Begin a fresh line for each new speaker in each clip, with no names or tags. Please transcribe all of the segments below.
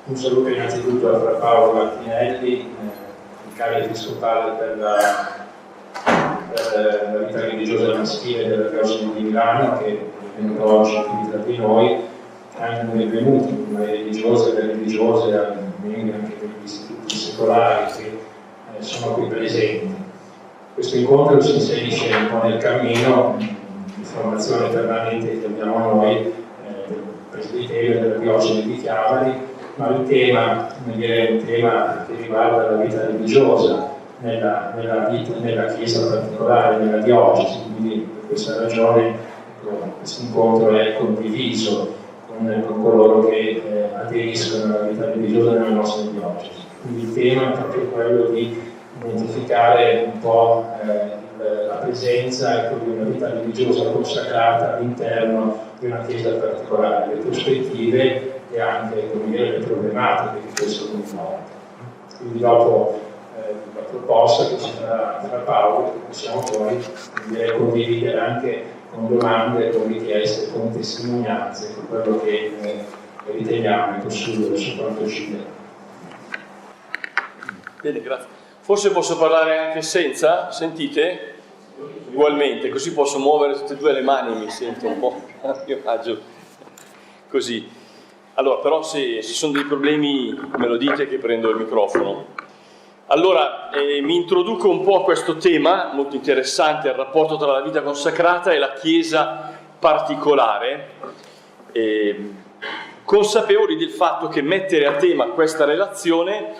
Un saluto innanzitutto a Fra Paolo Martinelli, vicario episcopale per la vita religiosa maschile della diocesi di Milano, che è venuto oggi qui tra di noi, anche benvenuti come religiose e religiose, membri anche degli istituti secolari che sono qui presenti. Questo incontro si inserisce un po' nel cammino di formazione permanente che abbiamo noi del presbiterio della diocesi di Chiavari, ma il tema, è un tema che riguarda la vita religiosa nella Chiesa particolare, nella diocesi, quindi per questa ragione questo incontro è condiviso con coloro che aderiscono alla vita religiosa nella nostra diocesi. Quindi il tema è proprio quello di identificare un po' la presenza di una vita religiosa consacrata all'interno di una Chiesa particolare, le prospettive e anche le problematiche che questo comporta. Quindi dopo la proposta che ci darà tra Paolo, che possiamo poi condividere anche con domande, con richieste, con testimonianze, con quello che riteniamo su quanto ci deve.
Bene, grazie. Forse posso parlare anche senza? Sentite? Ugualmente, così posso muovere tutte e due le mani, mi sento un po' a mio agio. Così. Allora, però se ci sono dei problemi me lo dite che prendo il microfono. Allora, mi introduco un po' a questo tema molto interessante, il rapporto tra la vita consacrata e la Chiesa particolare, consapevoli del fatto che mettere a tema questa relazione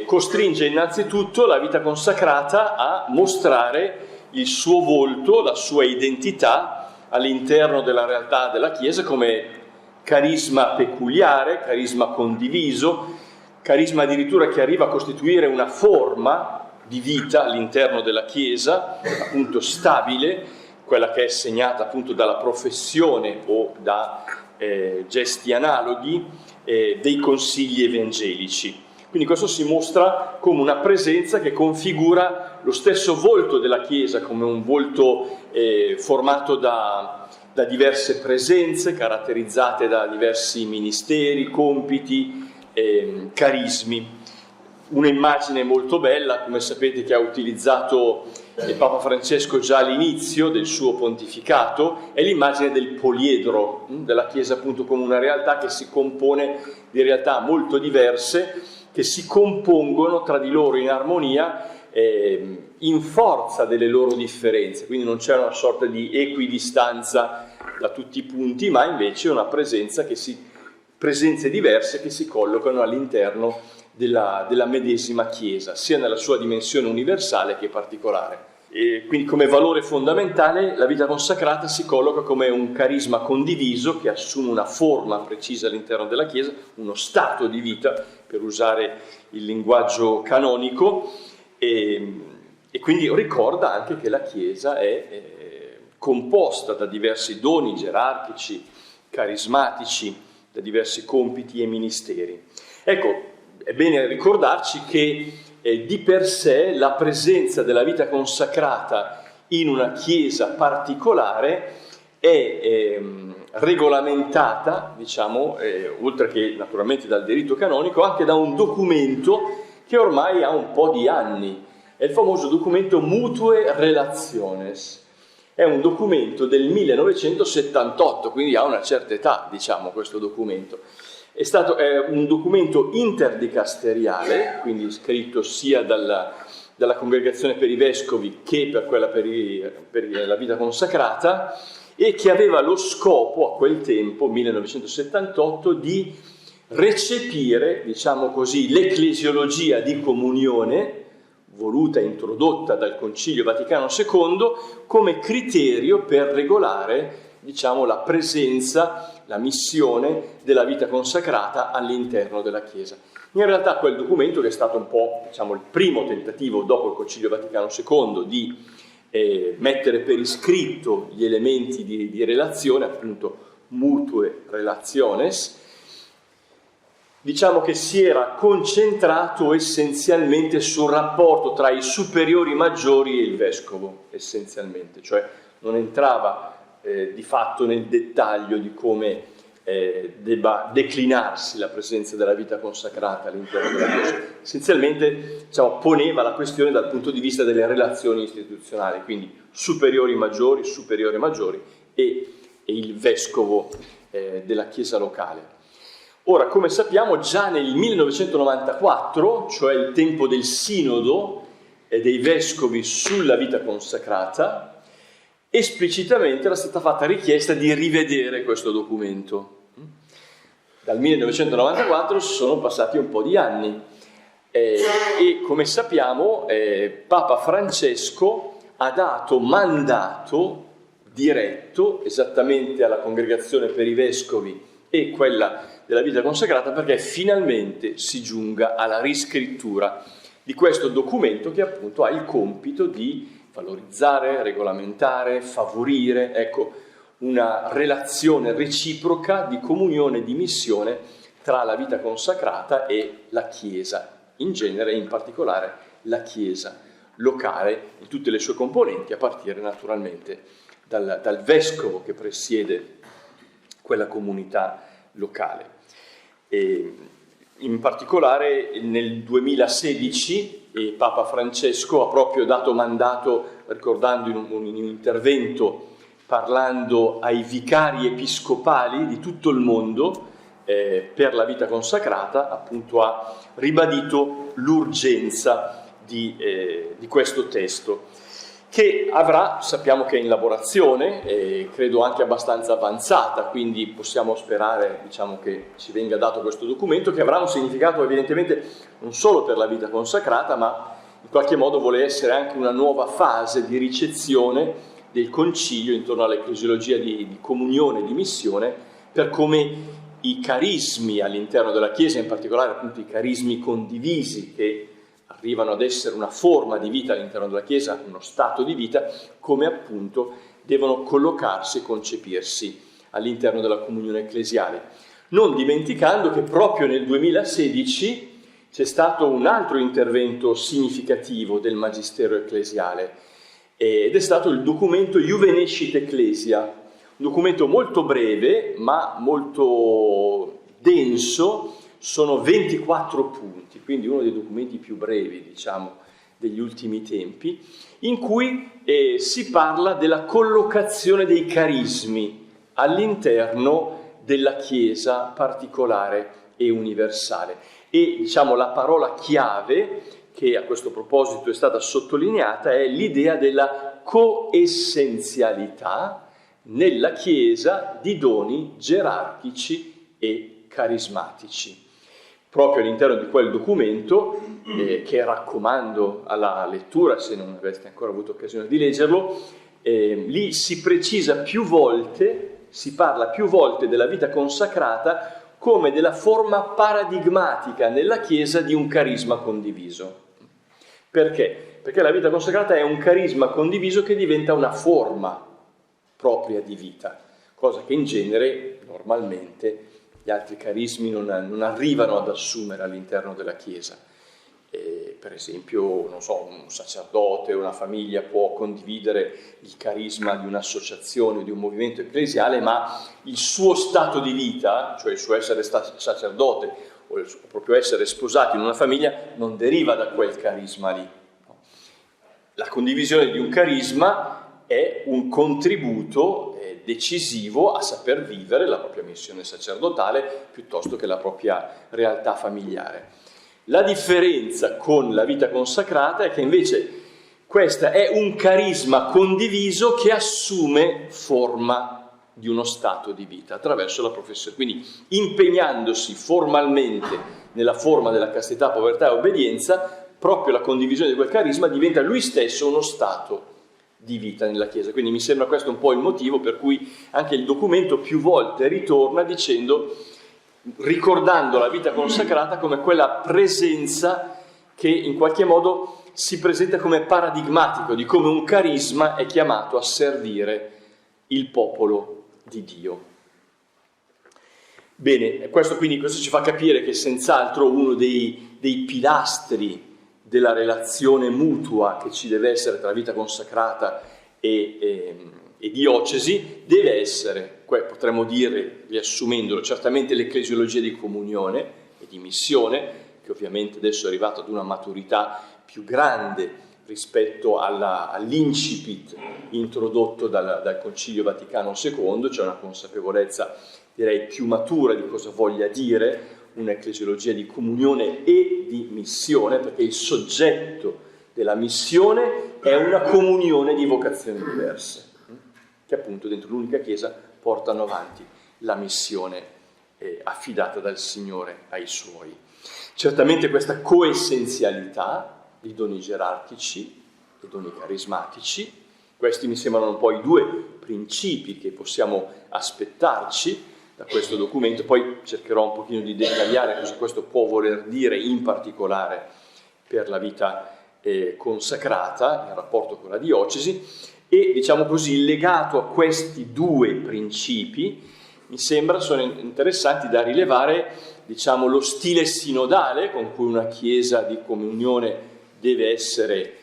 costringe innanzitutto la vita consacrata a mostrare il suo volto, la sua identità all'interno della realtà della Chiesa come carisma peculiare, carisma condiviso, carisma addirittura che arriva a costituire una forma di vita all'interno della Chiesa, appunto stabile, quella che è segnata appunto dalla professione o da gesti analoghi dei consigli evangelici. Quindi questo si mostra come una presenza che configura lo stesso volto della Chiesa, come un volto formato da diverse presenze, caratterizzate da diversi ministeri, compiti, carismi. Un'immagine molto bella, come sapete, che ha utilizzato il Papa Francesco già all'inizio del suo pontificato, è l'immagine del poliedro, della Chiesa appunto come una realtà che si compone di realtà molto diverse, che si compongono tra di loro in armonia, in forza delle loro differenze, quindi non c'è una sorta di equidistanza da tutti i punti, ma invece una presenze diverse che si collocano all'interno della medesima Chiesa, sia nella sua dimensione universale che particolare. E quindi come valore fondamentale la vita consacrata si colloca come un carisma condiviso che assume una forma precisa all'interno della Chiesa, uno stato di vita, per usare il linguaggio canonico, e quindi ricorda anche che la Chiesa è composta da diversi doni gerarchici, carismatici, da diversi compiti e ministeri. Ecco, è bene ricordarci che di per sé la presenza della vita consacrata in una Chiesa particolare è regolamentata, diciamo, oltre che naturalmente dal diritto canonico, anche da un documento che ormai ha un po' di anni. È il famoso documento Mutue Relationes. È un documento del 1978, quindi ha una certa età, diciamo, questo documento. È un documento interdicasteriale, quindi scritto sia dalla Congregazione per i Vescovi che per quella per la vita consacrata, e che aveva lo scopo, a quel tempo, 1978, di recepire, diciamo così, l'ecclesiologia di comunione, voluta e introdotta dal Concilio Vaticano II, come criterio per regolare, diciamo, la presenza, la missione della vita consacrata all'interno della Chiesa. In realtà quel documento, che è stato un po', diciamo, il primo tentativo dopo il Concilio Vaticano II di mettere per iscritto gli elementi di relazione, appunto Mutue Relationes, diciamo che si era concentrato essenzialmente sul rapporto tra i superiori maggiori e il vescovo, essenzialmente, cioè non entrava di fatto nel dettaglio di come debba declinarsi la presenza della vita consacrata all'interno della Chiesa. Essenzialmente, diciamo, poneva la questione dal punto di vista delle relazioni istituzionali, quindi superiori maggiori e il vescovo della Chiesa locale. Ora, come sappiamo, già nel 1994, cioè il tempo del sinodo e dei vescovi sulla vita consacrata, esplicitamente era stata fatta richiesta di rivedere questo documento. Dal 1994 sono passati un po' di anni e come sappiamo Papa Francesco ha dato mandato diretto esattamente alla Congregazione per i Vescovi e quella della vita consacrata perché finalmente si giunga alla riscrittura di questo documento che appunto ha il compito di valorizzare, regolamentare, favorire, ecco, una relazione reciproca di comunione e di missione tra la vita consacrata e la Chiesa, in genere e in particolare la Chiesa locale in tutte le sue componenti, a partire naturalmente dal vescovo che presiede quella comunità locale. E in particolare nel 2016 Papa Francesco ha proprio dato mandato, ricordando in un intervento, parlando ai vicari episcopali di tutto il mondo per la vita consacrata, appunto ha ribadito l'urgenza di questo testo, che avrà, sappiamo che è in lavorazione, credo anche abbastanza avanzata, quindi possiamo sperare, diciamo, che ci venga dato questo documento, che avrà un significato evidentemente non solo per la vita consacrata, ma in qualche modo vuole essere anche una nuova fase di ricezione del concilio intorno all'ecclesiologia di comunione e di missione, per come i carismi all'interno della Chiesa, in particolare appunto i carismi condivisi che arrivano ad essere una forma di vita all'interno della Chiesa, uno stato di vita, come appunto devono collocarsi e concepirsi all'interno della comunione ecclesiale. Non dimenticando che proprio nel 2016 c'è stato un altro intervento significativo del Magistero ecclesiale ed è stato il documento Juvenescit Ecclesia, un documento molto breve ma molto denso. Sono 24 punti, quindi uno dei documenti più brevi, diciamo, degli ultimi tempi, in cui si parla della collocazione dei carismi all'interno della Chiesa particolare e universale. E, diciamo, la parola chiave che a questo proposito è stata sottolineata è l'idea della coessenzialità nella Chiesa di doni gerarchici e carismatici. Proprio all'interno di quel documento, che raccomando alla lettura se non aveste ancora avuto occasione di leggerlo, lì si precisa più volte, si parla più volte della vita consacrata come della forma paradigmatica nella Chiesa di un carisma condiviso. Perché? Perché la vita consacrata è un carisma condiviso che diventa una forma propria di vita, cosa che in genere, normalmente, gli altri carismi non arrivano ad assumere all'interno della Chiesa. Per esempio, non so, un sacerdote o una famiglia può condividere il carisma di un'associazione o di un movimento ecclesiale, ma il suo stato di vita, cioè il suo essere sacerdote o il suo proprio essere sposato in una famiglia, non deriva da quel carisma lì. La condivisione di un carisma è un contributo decisivo a saper vivere la propria missione sacerdotale piuttosto che la propria realtà familiare. La differenza con la vita consacrata è che invece questa è un carisma condiviso che assume forma di uno stato di vita attraverso la professione, quindi impegnandosi formalmente nella forma della castità, povertà e obbedienza, proprio la condivisione di quel carisma diventa lui stesso uno stato di vita nella Chiesa. Quindi mi sembra questo un po' il motivo per cui anche il documento più volte ritorna ricordando la vita consacrata come quella presenza che in qualche modo si presenta come paradigmatico di come un carisma è chiamato a servire il popolo di Dio. Bene, questo ci fa capire che senz'altro uno dei pilastri della relazione mutua che ci deve essere tra vita consacrata e diocesi deve essere potremmo dire, riassumendolo, certamente l'ecclesiologia di comunione e di missione, che ovviamente adesso è arrivata ad una maturità più grande rispetto all'incipit introdotto dal Concilio Vaticano II, c'è una consapevolezza, direi, più matura di cosa voglia dire un'ecclesiologia di comunione e di missione, perché il soggetto della missione è una comunione di vocazioni diverse, che appunto dentro l'unica Chiesa portano avanti la missione affidata dal Signore ai Suoi. Certamente questa coessenzialità di doni gerarchici e doni carismatici, questi mi sembrano un po' i due principi che possiamo aspettarci da questo documento, poi cercherò un pochino di dettagliare cosa questo può voler dire in particolare per la vita consacrata, in rapporto con la diocesi, e diciamo così, legato a questi due principi, mi sembra sono interessanti da rilevare, diciamo, lo stile sinodale con cui una Chiesa di comunione deve essere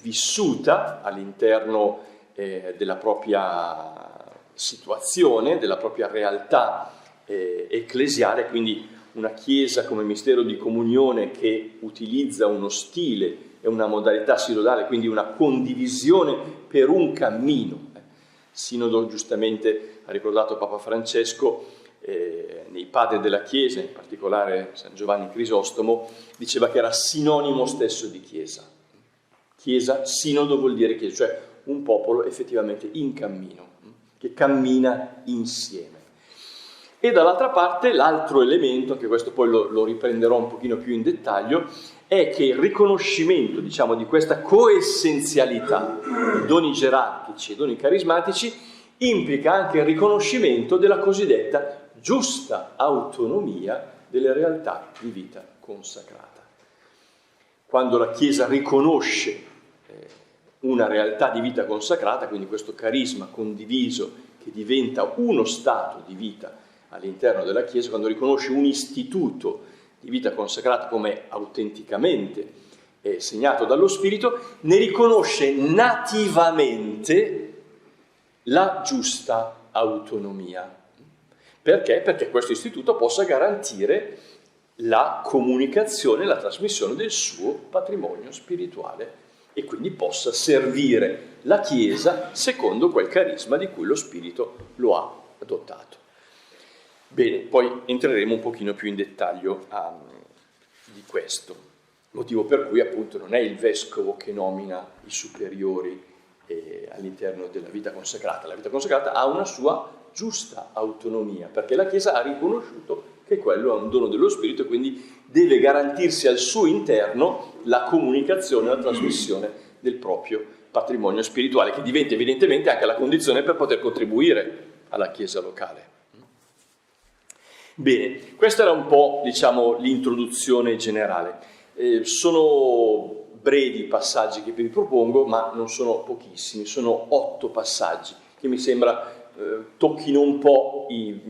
vissuta all'interno della propria situazione, della propria realtà ecclesiale, quindi una Chiesa come mistero di comunione che utilizza uno stile e una modalità sinodale, quindi una condivisione per un cammino. Sinodo, giustamente ha ricordato Papa Francesco, nei padri della Chiesa, in particolare San Giovanni Crisostomo, diceva che era sinonimo stesso di Chiesa. Chiesa, sinodo vuol dire Chiesa, cioè un popolo effettivamente in cammino, che cammina insieme. E dall'altra parte l'altro elemento, che questo poi lo riprenderò un pochino più in dettaglio, è che il riconoscimento, diciamo, di questa coessenzialità di doni gerarchici e doni carismatici implica anche il riconoscimento della cosiddetta giusta autonomia delle realtà di vita consacrata. Quando la Chiesa riconosce una realtà di vita consacrata, quindi questo carisma condiviso che diventa uno stato di vita all'interno della Chiesa, quando riconosce un istituto di vita consacrata come autenticamente segnato dallo Spirito, ne riconosce nativamente la giusta autonomia. Perché? Perché questo istituto possa garantire la comunicazione e la trasmissione del suo patrimonio spirituale e quindi possa servire la Chiesa secondo quel carisma di cui lo Spirito lo ha dotato. Bene, poi entreremo un pochino più in dettaglio di questo, motivo per cui appunto non è il vescovo che nomina i superiori all'interno della vita consacrata. La vita consacrata ha una sua giusta autonomia, perché la Chiesa ha riconosciuto che quello è un dono dello Spirito e quindi deve garantirsi al suo interno la comunicazione e la trasmissione del proprio patrimonio spirituale, che diventa evidentemente anche la condizione per poter contribuire alla Chiesa locale. Bene, questa era un po', diciamo, l'introduzione generale. Sono brevi passaggi che vi propongo, ma non sono pochissimi, sono 8 passaggi che mi sembra tocchino un po' i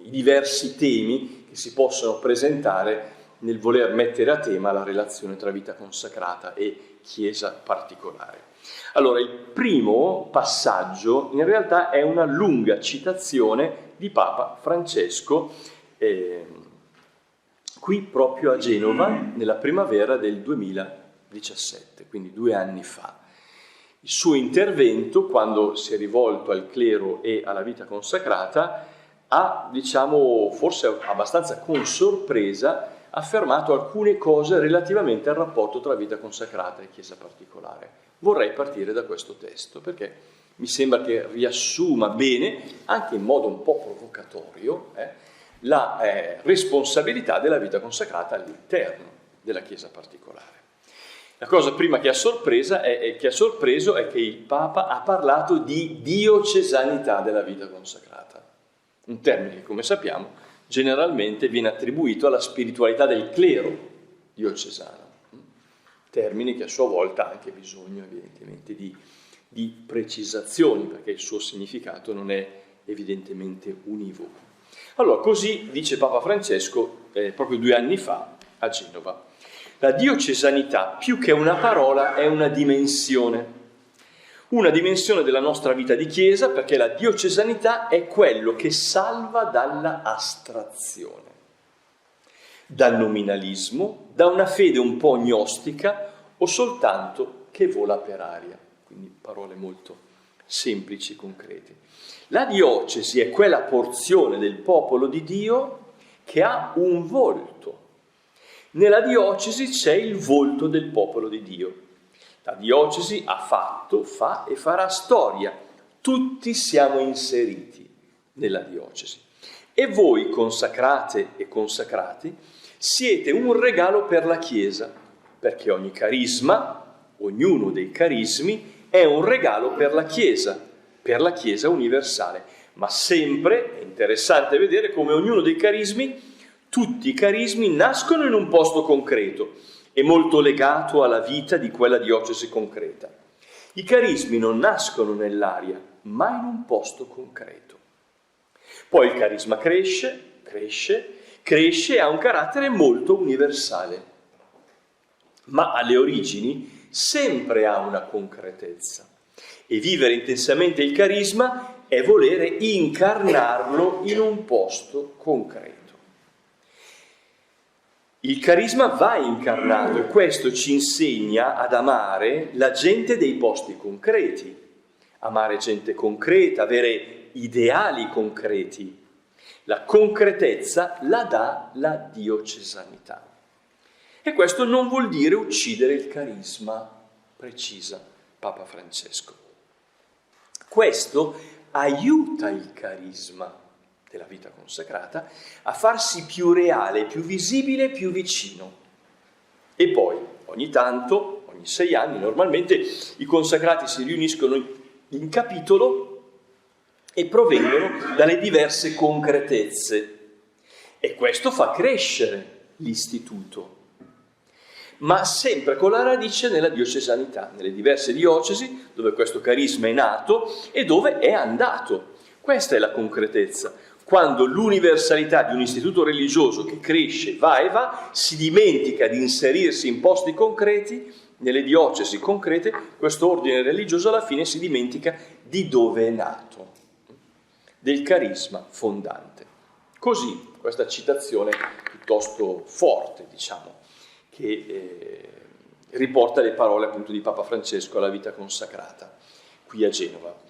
diversi temi che si possono presentare nel voler mettere a tema la relazione tra vita consacrata e Chiesa particolare. Allora, il primo passaggio in realtà è una lunga citazione di Papa Francesco, qui proprio a Genova, nella primavera del 2017, quindi 2 anni fa. Il suo intervento, quando si è rivolto al clero e alla vita consacrata, ha, diciamo, forse abbastanza con sorpresa, affermato alcune cose relativamente al rapporto tra vita consacrata e Chiesa particolare. Vorrei partire da questo testo, perché mi sembra che riassuma bene, anche in modo un po' provocatorio, la responsabilità della vita consacrata all'interno della Chiesa particolare. La cosa prima che ha sorpreso è che il Papa ha parlato di diocesanità della vita consacrata, un termine che, come sappiamo, generalmente viene attribuito alla spiritualità del clero diocesano, termine che a sua volta ha anche bisogno evidentemente di precisazioni, perché il suo significato non è evidentemente univoco. Allora, così dice Papa Francesco proprio 2 anni fa a Genova. La diocesanità, più che una parola, è una dimensione, Una dimensione della nostra vita di Chiesa, perché la diocesanità è quello che salva dalla astrazione, dal nominalismo, da una fede un po' gnostica o soltanto che vola per aria. Quindi parole molto semplici e concrete. La diocesi è quella porzione del popolo di Dio che ha un volto. Nella diocesi c'è il volto del popolo di Dio. La diocesi ha fatto, fa e farà storia. Tutti siamo inseriti nella diocesi. E voi, consacrate e consacrati, siete un regalo per la Chiesa, perché ogni carisma, ognuno dei carismi, è un regalo per la Chiesa universale. Ma sempre è interessante vedere come ognuno dei carismi, tutti i carismi, nascono in un posto concreto e molto legato alla vita di quella diocesi concreta. I carismi non nascono nell'aria, ma in un posto concreto. Poi il carisma cresce e ha un carattere molto universale, ma alle origini sempre ha una concretezza. E vivere intensamente il carisma è volere incarnarlo in un posto concreto. Il carisma va incarnato e questo ci insegna ad amare la gente dei posti concreti, amare gente concreta, avere ideali concreti. La concretezza la dà la diocesanità. E questo non vuol dire uccidere il carisma, precisa Papa Francesco. Questo aiuta il carisma della vita consacrata a farsi più reale, più visibile, più vicino. E poi, ogni tanto, ogni 6 anni, normalmente i consacrati si riuniscono in capitolo e provengono dalle diverse concretezze. E questo fa crescere l'istituto, ma sempre con la radice nella diocesanità, nelle diverse diocesi dove questo carisma è nato e dove è andato. Questa è la concretezza. Quando l'universalità di un istituto religioso che cresce, va e va, si dimentica di inserirsi in posti concreti, nelle diocesi concrete, questo ordine religioso alla fine si dimentica di dove è nato, del carisma fondante. Così, questa citazione piuttosto forte, diciamo, che riporta le parole appunto di Papa Francesco alla vita consacrata, qui a Genova.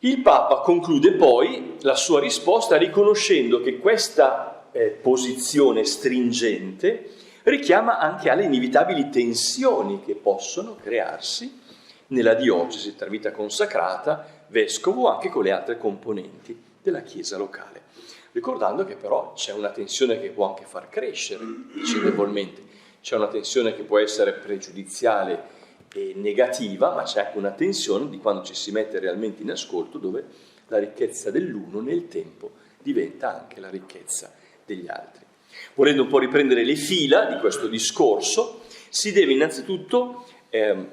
Il Papa conclude poi la sua risposta riconoscendo che questa posizione stringente richiama anche alle inevitabili tensioni che possono crearsi nella diocesi tra vita consacrata, vescovo, anche con le altre componenti della Chiesa locale. Ricordando che però c'è una tensione che può anche far crescere vicendevolmente, c'è una tensione che può essere pregiudiziale e negativa, ma c'è anche una tensione di quando ci si mette realmente in ascolto, dove la ricchezza dell'uno nel tempo diventa anche la ricchezza degli altri. Volendo un po' riprendere le fila di questo discorso, si deve innanzitutto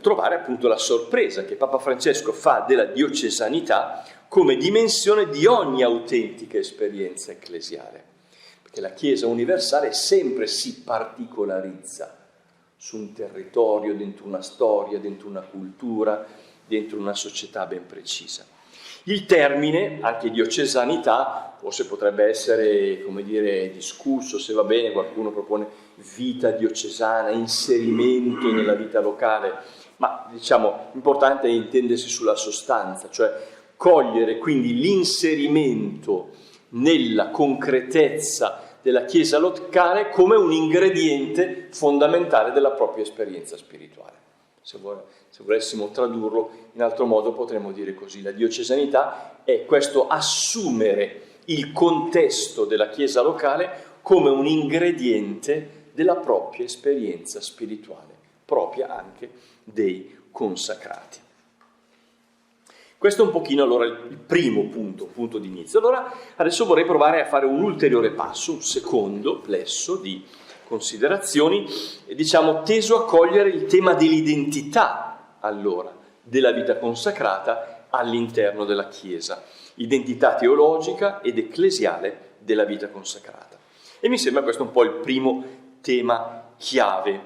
trovare appunto la sorpresa che Papa Francesco fa della diocesanità come dimensione di ogni autentica esperienza ecclesiale, perché la Chiesa universale sempre si particolarizza su un territorio, dentro una storia, dentro una cultura, dentro una società ben precisa. Il termine, anche diocesanità, forse potrebbe essere, come dire, discusso, se va bene, qualcuno propone vita diocesana, inserimento nella vita locale, ma diciamo, importante è intendersi sulla sostanza, cioè cogliere quindi l'inserimento nella concretezza della Chiesa locale come un ingrediente fondamentale della propria esperienza spirituale. Se volessimo tradurlo in altro modo potremmo dire così: la diocesanità è questo assumere il contesto della Chiesa locale come un ingrediente della propria esperienza spirituale, propria anche dei consacrati. Questo è un pochino allora il primo punto di inizio. Allora adesso vorrei provare a fare un ulteriore passo, un secondo plesso di considerazioni, diciamo teso a cogliere il tema dell'identità allora della vita consacrata all'interno della Chiesa, identità teologica ed ecclesiale della vita consacrata. E mi sembra questo un po' il primo tema chiave.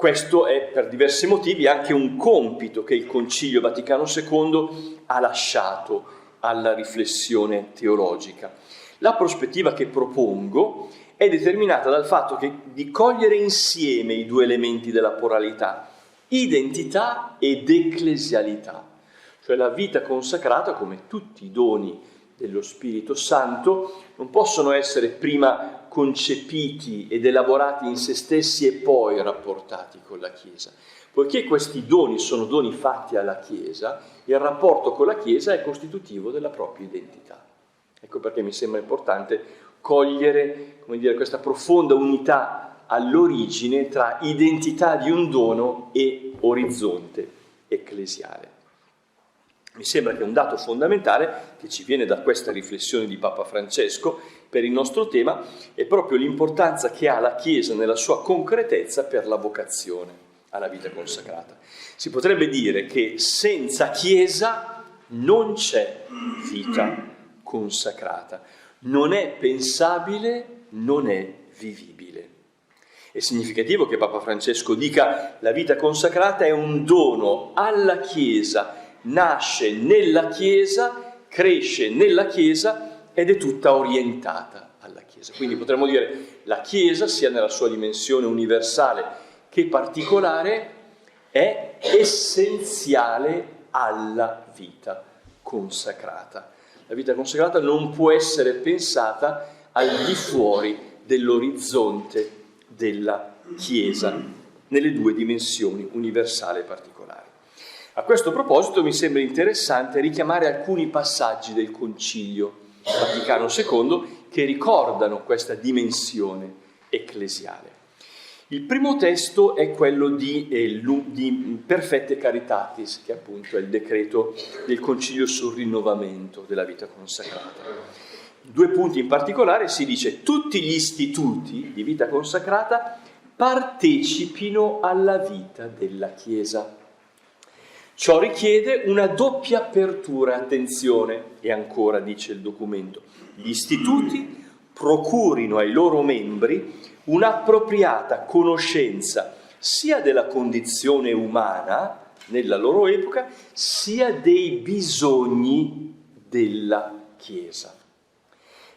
Questo è per diversi motivi anche un compito che il Concilio Vaticano II ha lasciato alla riflessione teologica. La prospettiva che propongo è determinata dal fatto di cogliere insieme i due elementi della pluralità, identità ed ecclesialità, cioè la vita consacrata, come tutti i doni dello Spirito Santo, non possono essere prima concepiti ed elaborati in se stessi e poi rapportati con la Chiesa. Poiché questi doni sono doni fatti alla Chiesa, il rapporto con la Chiesa è costitutivo della propria identità. Ecco perché mi sembra importante cogliere, questa profonda unità all'origine tra identità di un dono e orizzonte ecclesiale. Mi sembra che un dato fondamentale che ci viene da questa riflessione di Papa Francesco per il nostro tema è proprio l'importanza che ha la Chiesa nella sua concretezza per la vocazione alla vita consacrata. Si potrebbe dire che senza Chiesa non c'è vita consacrata, non è pensabile, non è vivibile. È significativo che Papa Francesco dica: la vita consacrata è un dono alla Chiesa, nasce nella Chiesa, cresce nella Chiesa ed è tutta orientata alla Chiesa. Quindi potremmo dire la Chiesa, sia nella sua dimensione universale che particolare, è essenziale alla vita consacrata. La vita consacrata non può essere pensata al di fuori dell'orizzonte della Chiesa, nelle due dimensioni, universale e particolare. A questo proposito mi sembra interessante richiamare alcuni passaggi del Concilio Vaticano II che ricordano questa dimensione ecclesiale. Il primo testo è quello di Perfette Caritatis, che appunto è il decreto del Concilio sul rinnovamento della vita consacrata. Due punti in particolare: si dice: tutti gli istituti di vita consacrata partecipino alla vita della Chiesa. Ciò richiede una doppia apertura, attenzione, e ancora dice il documento: gli istituti procurino ai loro membri un'appropriata conoscenza sia della condizione umana nella loro epoca, sia dei bisogni della Chiesa.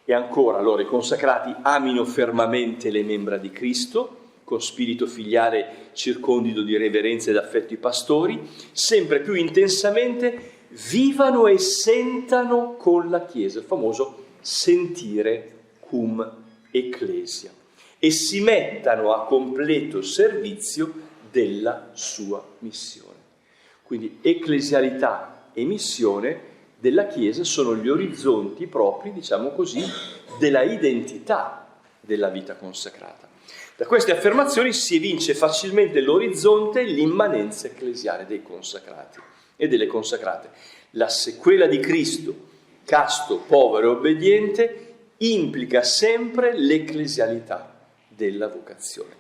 E ancora, allora, i consacrati amino fermamente le membra di Cristo, con spirito filiale circondido di reverenza ed affetto i pastori, sempre più intensamente vivano e sentano con la Chiesa, il famoso sentire cum ecclesia, e si mettano a completo servizio della sua missione. Quindi ecclesialità e missione della Chiesa sono gli orizzonti propri, diciamo così, della identità della vita consacrata. Da queste affermazioni si evince facilmente l'orizzonte e l'immanenza ecclesiale dei consacrati e delle consacrate. La sequela di Cristo, casto, povero e obbediente, implica sempre l'ecclesialità della vocazione.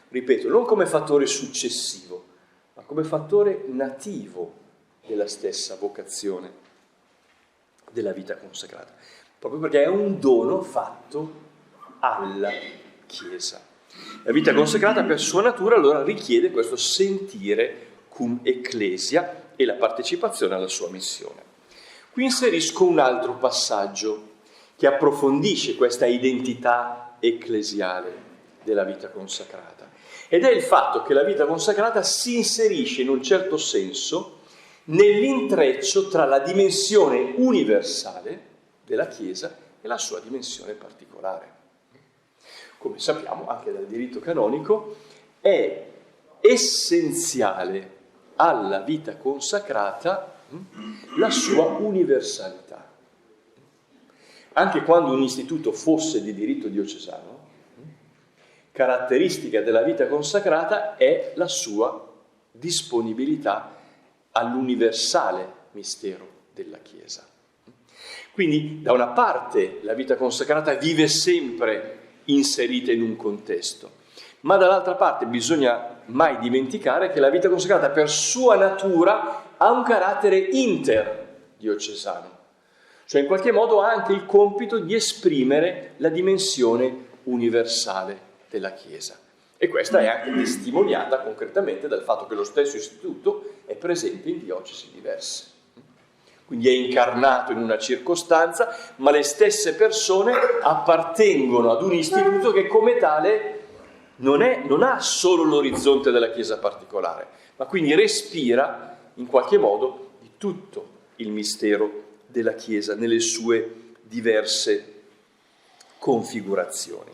Ripeto, non come fattore successivo, ma come fattore nativo della stessa vocazione della vita consacrata, proprio perché è un dono fatto alla Chiesa. La vita consacrata per sua natura allora richiede questo sentire cum ecclesia e la partecipazione alla sua missione. Qui inserisco un altro passaggio che approfondisce questa identità ecclesiale della vita consacrata, ed è il fatto che la vita consacrata si inserisce in un certo senso nell'intreccio tra la dimensione universale della Chiesa e la sua dimensione particolare. Come sappiamo anche dal diritto canonico, è essenziale alla vita consacrata la sua universalità. Anche quando un istituto fosse di diritto diocesano, caratteristica della vita consacrata è la sua disponibilità all'universale mistero della Chiesa. Quindi, da una parte, la vita consacrata vive sempre inserita in un contesto, ma dall'altra parte bisogna mai dimenticare che la vita consacrata per sua natura ha un carattere interdiocesano, cioè in qualche modo ha anche il compito di esprimere la dimensione universale della Chiesa. E questa è anche testimoniata concretamente dal fatto che lo stesso istituto è presente in diocesi diverse. Quindi è incarnato in una circostanza, ma le stesse persone appartengono ad un istituto che come tale non ha solo l'orizzonte della Chiesa particolare, ma quindi respira in qualche modo di tutto il mistero della Chiesa nelle sue diverse configurazioni.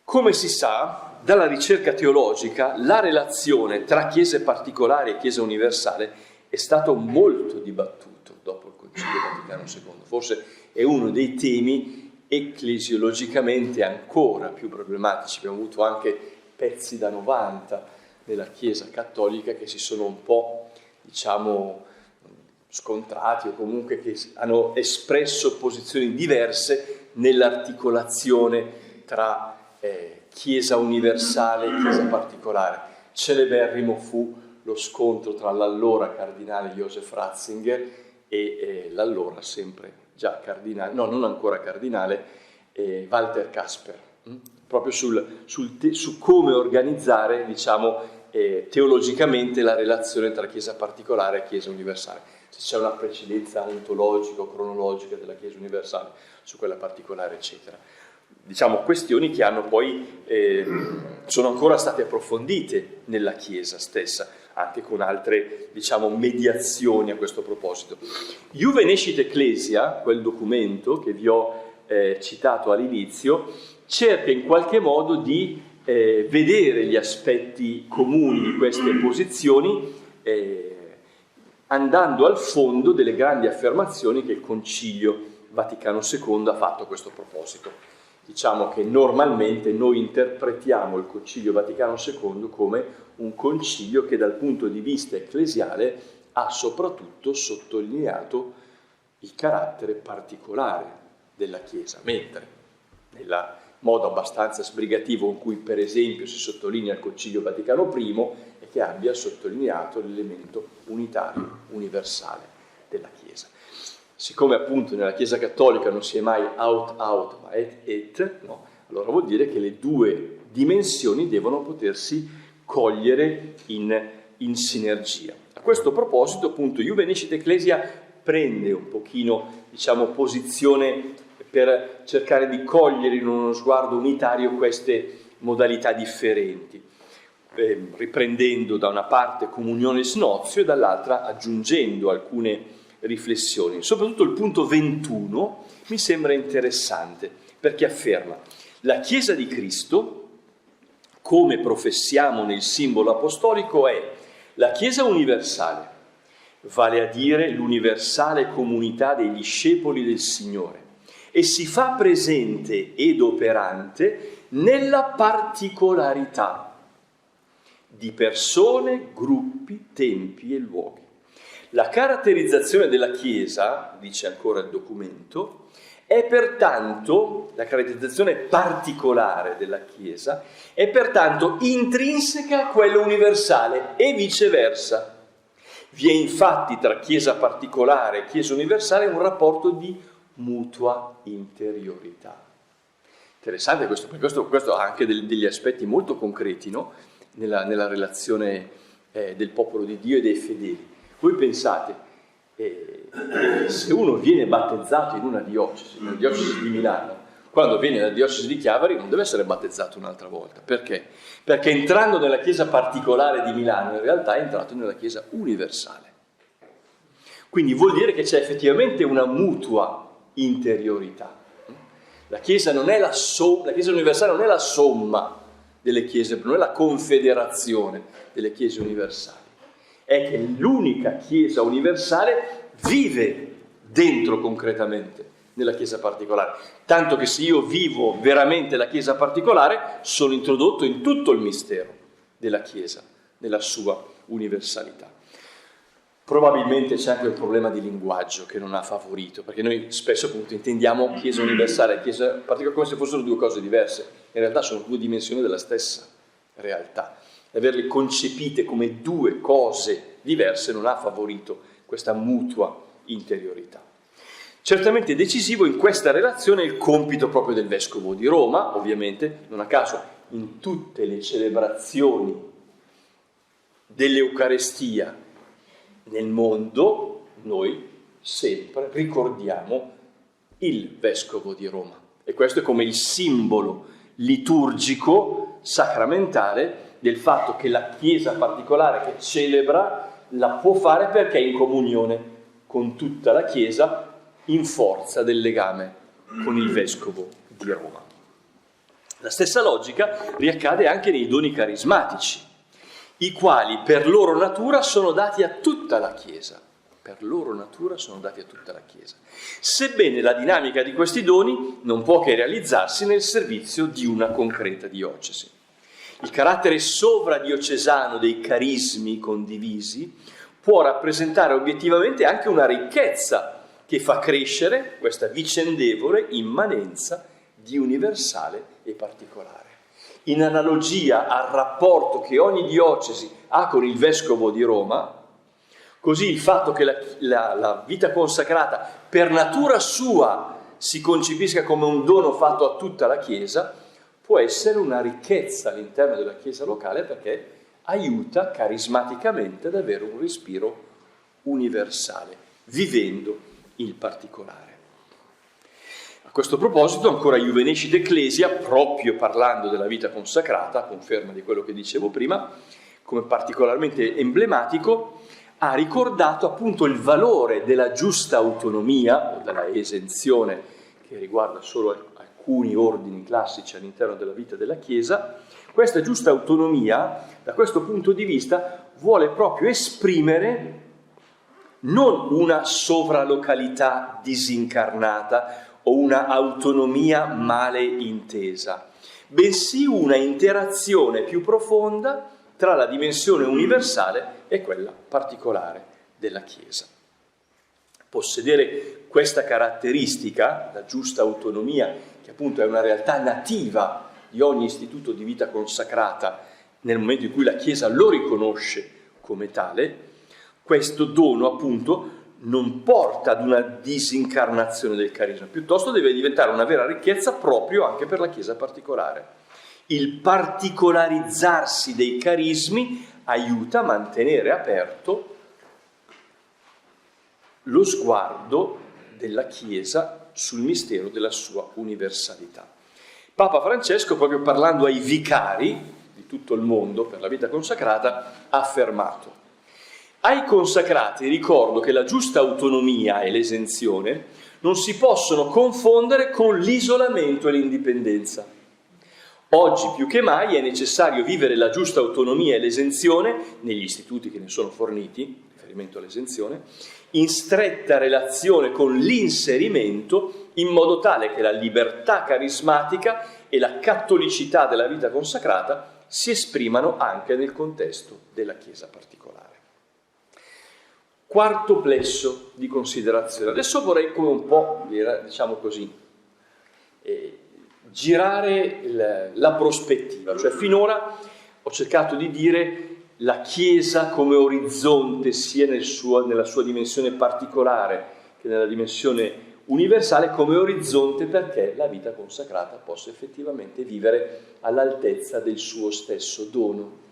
Come si sa, dalla ricerca teologica la relazione tra Chiesa particolare e Chiesa universale è stato molto dibattuto dopo il Concilio Vaticano II. Forse è uno dei temi ecclesiologicamente ancora più problematici. Abbiamo avuto anche pezzi da 90 nella Chiesa cattolica che si sono un po', scontrati o comunque che hanno espresso posizioni diverse nell'articolazione tra Chiesa universale e Chiesa particolare. Celeberrimo fu lo scontro tra l'allora cardinale Joseph Ratzinger e l'allora sempre già cardinale, no, non ancora cardinale, Walter Kasper, proprio su come organizzare, teologicamente la relazione tra Chiesa particolare e Chiesa universale. Se c'è una precedenza ontologica o cronologica della Chiesa universale su quella particolare, eccetera. Questioni che hanno poi sono ancora state approfondite nella Chiesa stessa, anche con altre, mediazioni a questo proposito. Iuve Nescit Ecclesia, quel documento che vi ho citato all'inizio, cerca in qualche modo di vedere gli aspetti comuni di queste posizioni, andando al fondo delle grandi affermazioni che il Concilio Vaticano II ha fatto a questo proposito. Diciamo che normalmente noi interpretiamo il Concilio Vaticano II come un concilio che dal punto di vista ecclesiale ha soprattutto sottolineato il carattere particolare della Chiesa, mentre nel modo abbastanza sbrigativo con cui per esempio si sottolinea il Concilio Vaticano I è che abbia sottolineato l'elemento unitario, universale della Chiesa. Siccome appunto nella Chiesa Cattolica non si è mai out ma et, no? Allora vuol dire che le due dimensioni devono potersi cogliere in sinergia. A questo proposito appunto Iuve Nescit Ecclesia prende un pochino, posizione per cercare di cogliere in uno sguardo unitario queste modalità differenti, riprendendo da una parte comunionis notio e dall'altra aggiungendo alcune riflessioni. Soprattutto il punto 21 mi sembra interessante perché afferma: la Chiesa di Cristo, come professiamo nel simbolo apostolico, è la Chiesa universale, vale a dire l'universale comunità dei discepoli del Signore, e si fa presente ed operante nella particolarità di persone, gruppi, tempi e luoghi. La caratterizzazione della Chiesa, dice ancora il documento, è pertanto, la caratterizzazione particolare della Chiesa, è pertanto intrinseca a quella universale e viceversa. Vi è infatti tra Chiesa particolare e Chiesa universale un rapporto di mutua interiorità. Interessante questo, perché questo ha anche degli aspetti molto concreti, no? nella relazione del popolo di Dio e dei fedeli. Voi pensate, se uno viene battezzato in una diocesi, nella diocesi di Milano, quando viene nella diocesi di Chiavari non deve essere battezzato un'altra volta. Perché? Perché entrando nella chiesa particolare di Milano in realtà è entrato nella chiesa universale. Quindi vuol dire che c'è effettivamente una mutua interiorità. La chiesa non è la chiesa universale non è la somma delle chiese, non è la confederazione delle chiese universali. È che l'unica Chiesa universale vive dentro concretamente nella Chiesa particolare. Tanto che se io vivo veramente la Chiesa particolare, sono introdotto in tutto il mistero della Chiesa, nella sua universalità. Probabilmente c'è anche un problema di linguaggio che non ha favorito, perché noi spesso appunto intendiamo Chiesa universale e Chiesa particolare come se fossero due cose diverse. In realtà sono due dimensioni della stessa realtà. Averle concepite come due cose diverse non ha favorito questa mutua interiorità. Certamente decisivo in questa relazione il compito proprio del Vescovo di Roma, ovviamente, non a caso in tutte le celebrazioni dell'Eucarestia nel mondo, noi sempre ricordiamo il Vescovo di Roma. E questo è come il simbolo liturgico, sacramentale, del fatto che la Chiesa particolare che celebra la può fare perché è in comunione con tutta la Chiesa, in forza del legame con il Vescovo di Roma. La stessa logica riaccade anche nei doni carismatici, i quali per loro natura sono dati a tutta la Chiesa. Per loro natura sono dati a tutta la Chiesa. Sebbene la dinamica di questi doni non può che realizzarsi nel servizio di una concreta diocesi. Il carattere sovradiocesano dei carismi condivisi può rappresentare obiettivamente anche una ricchezza che fa crescere questa vicendevole immanenza di universale e particolare. In analogia al rapporto che ogni diocesi ha con il Vescovo di Roma, così il fatto che la vita consacrata per natura sua si concepisca come un dono fatto a tutta la Chiesa può essere una ricchezza all'interno della Chiesa locale, perché aiuta carismaticamente ad avere un respiro universale, vivendo il particolare. A questo proposito, ancora Iuvenescit Ecclesia, proprio parlando della vita consacrata, a conferma di quello che dicevo prima, come particolarmente emblematico, ha ricordato appunto il valore della giusta autonomia o della esenzione, che riguarda solo alcuni ordini classici all'interno della vita della Chiesa. Questa giusta autonomia, da questo punto di vista, vuole proprio esprimere non una sovralocalità disincarnata o una autonomia male intesa, bensì una interazione più profonda tra la dimensione universale e quella particolare della Chiesa. Possedere questa caratteristica, la giusta autonomia, che appunto è una realtà nativa di ogni istituto di vita consacrata nel momento in cui la Chiesa lo riconosce come tale, questo dono appunto non porta ad una disincarnazione del carisma, piuttosto deve diventare una vera ricchezza proprio anche per la Chiesa particolare. Il particolarizzarsi dei carismi aiuta a mantenere aperto lo sguardo della Chiesa sul mistero della sua universalità. Papa Francesco, proprio parlando ai vicari di tutto il mondo per la vita consacrata, ha affermato: ai consacrati ricordo che la giusta autonomia e l'esenzione non si possono confondere con l'isolamento e l'indipendenza. Oggi più che mai è necessario vivere la giusta autonomia e l'esenzione, negli istituti che ne sono forniti, riferimento all'esenzione, in stretta relazione con l'inserimento, in modo tale che la libertà carismatica e la cattolicità della vita consacrata si esprimano anche nel contesto della Chiesa particolare. Quarto plesso di considerazione. Adesso vorrei come un po', diciamo così, girare la prospettiva, cioè finora ho cercato di dire la Chiesa come orizzonte sia nella sua dimensione particolare che nella dimensione universale, come orizzonte perché la vita consacrata possa effettivamente vivere all'altezza del suo stesso dono.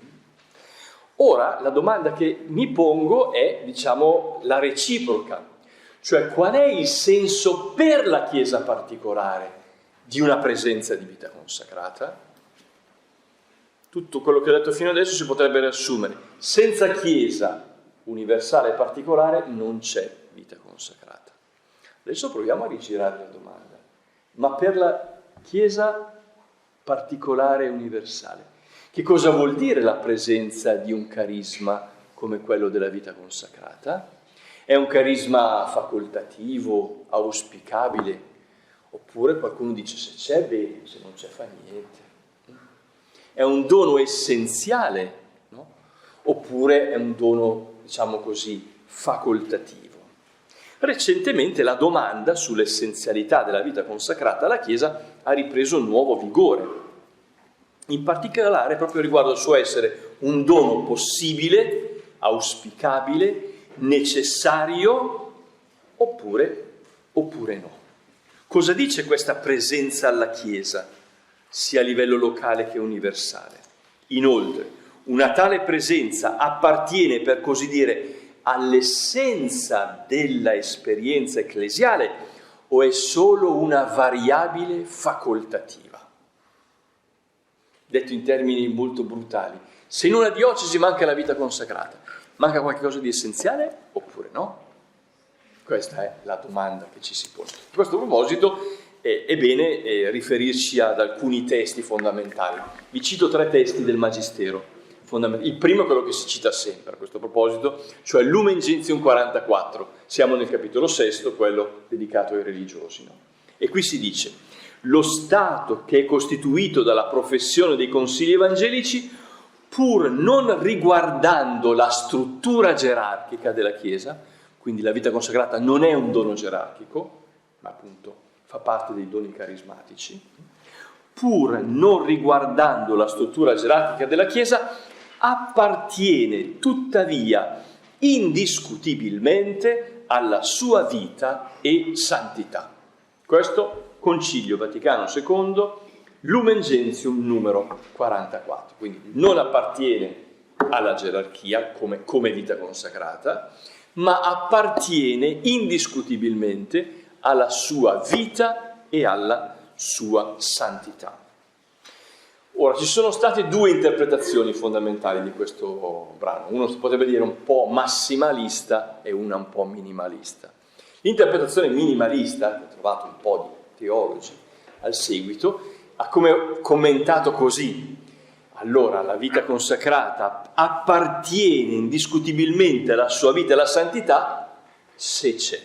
Ora la domanda che mi pongo è, diciamo, la reciproca, cioè qual è il senso per la Chiesa particolare di una presenza di vita consacrata? Tutto quello che ho detto fino adesso si potrebbe riassumere: senza Chiesa universale e particolare non c'è vita consacrata. Adesso proviamo a rigirare la domanda: ma per la Chiesa particolare e universale, che cosa vuol dire la presenza di un carisma come quello della vita consacrata? È un carisma facoltativo, auspicabile? Oppure qualcuno dice se c'è bene, se non c'è fa niente. È un dono essenziale, no? Oppure è un dono, diciamo così, facoltativo. Recentemente la domanda sull'essenzialità della vita consacrata alla Chiesa ha ripreso un nuovo vigore, in particolare proprio riguardo al suo essere un dono possibile, auspicabile, necessario, oppure no. Cosa dice questa presenza alla Chiesa? sia a livello locale che universale. Inoltre, una tale presenza appartiene, per così dire, all'essenza della esperienza ecclesiale o è solo una variabile facoltativa? Detto in termini molto brutali, se in una diocesi manca la vita consacrata, manca qualcosa di essenziale oppure no? Questa è la domanda che ci si pone. A questo proposito è bene riferirci ad alcuni testi fondamentali. Vi cito 3 testi del Magistero. Il primo è quello che si cita sempre a questo proposito, cioè Lumen Gentium 44. Siamo nel capitolo 6, quello dedicato ai religiosi. No? E qui si dice: lo Stato che è costituito dalla professione dei consigli evangelici, pur non riguardando la struttura gerarchica della Chiesa, quindi la vita consacrata non è un dono gerarchico, ma appunto fa parte dei doni carismatici, pur non riguardando la struttura gerarchica della Chiesa, appartiene tuttavia indiscutibilmente alla sua vita e santità. Questo Concilio Vaticano II, Lumen Gentium numero 44. Quindi non appartiene alla gerarchia come vita consacrata, ma appartiene indiscutibilmente alla sua vita e alla sua santità. Ora, ci sono state 2 interpretazioni fondamentali di questo brano. Uno si potrebbe dire un po' massimalista e una un po' minimalista. L'interpretazione minimalista, che ho trovato un po' di teologi al seguito, ha come commentato così: allora la vita consacrata appartiene indiscutibilmente alla sua vita e alla santità se c'è.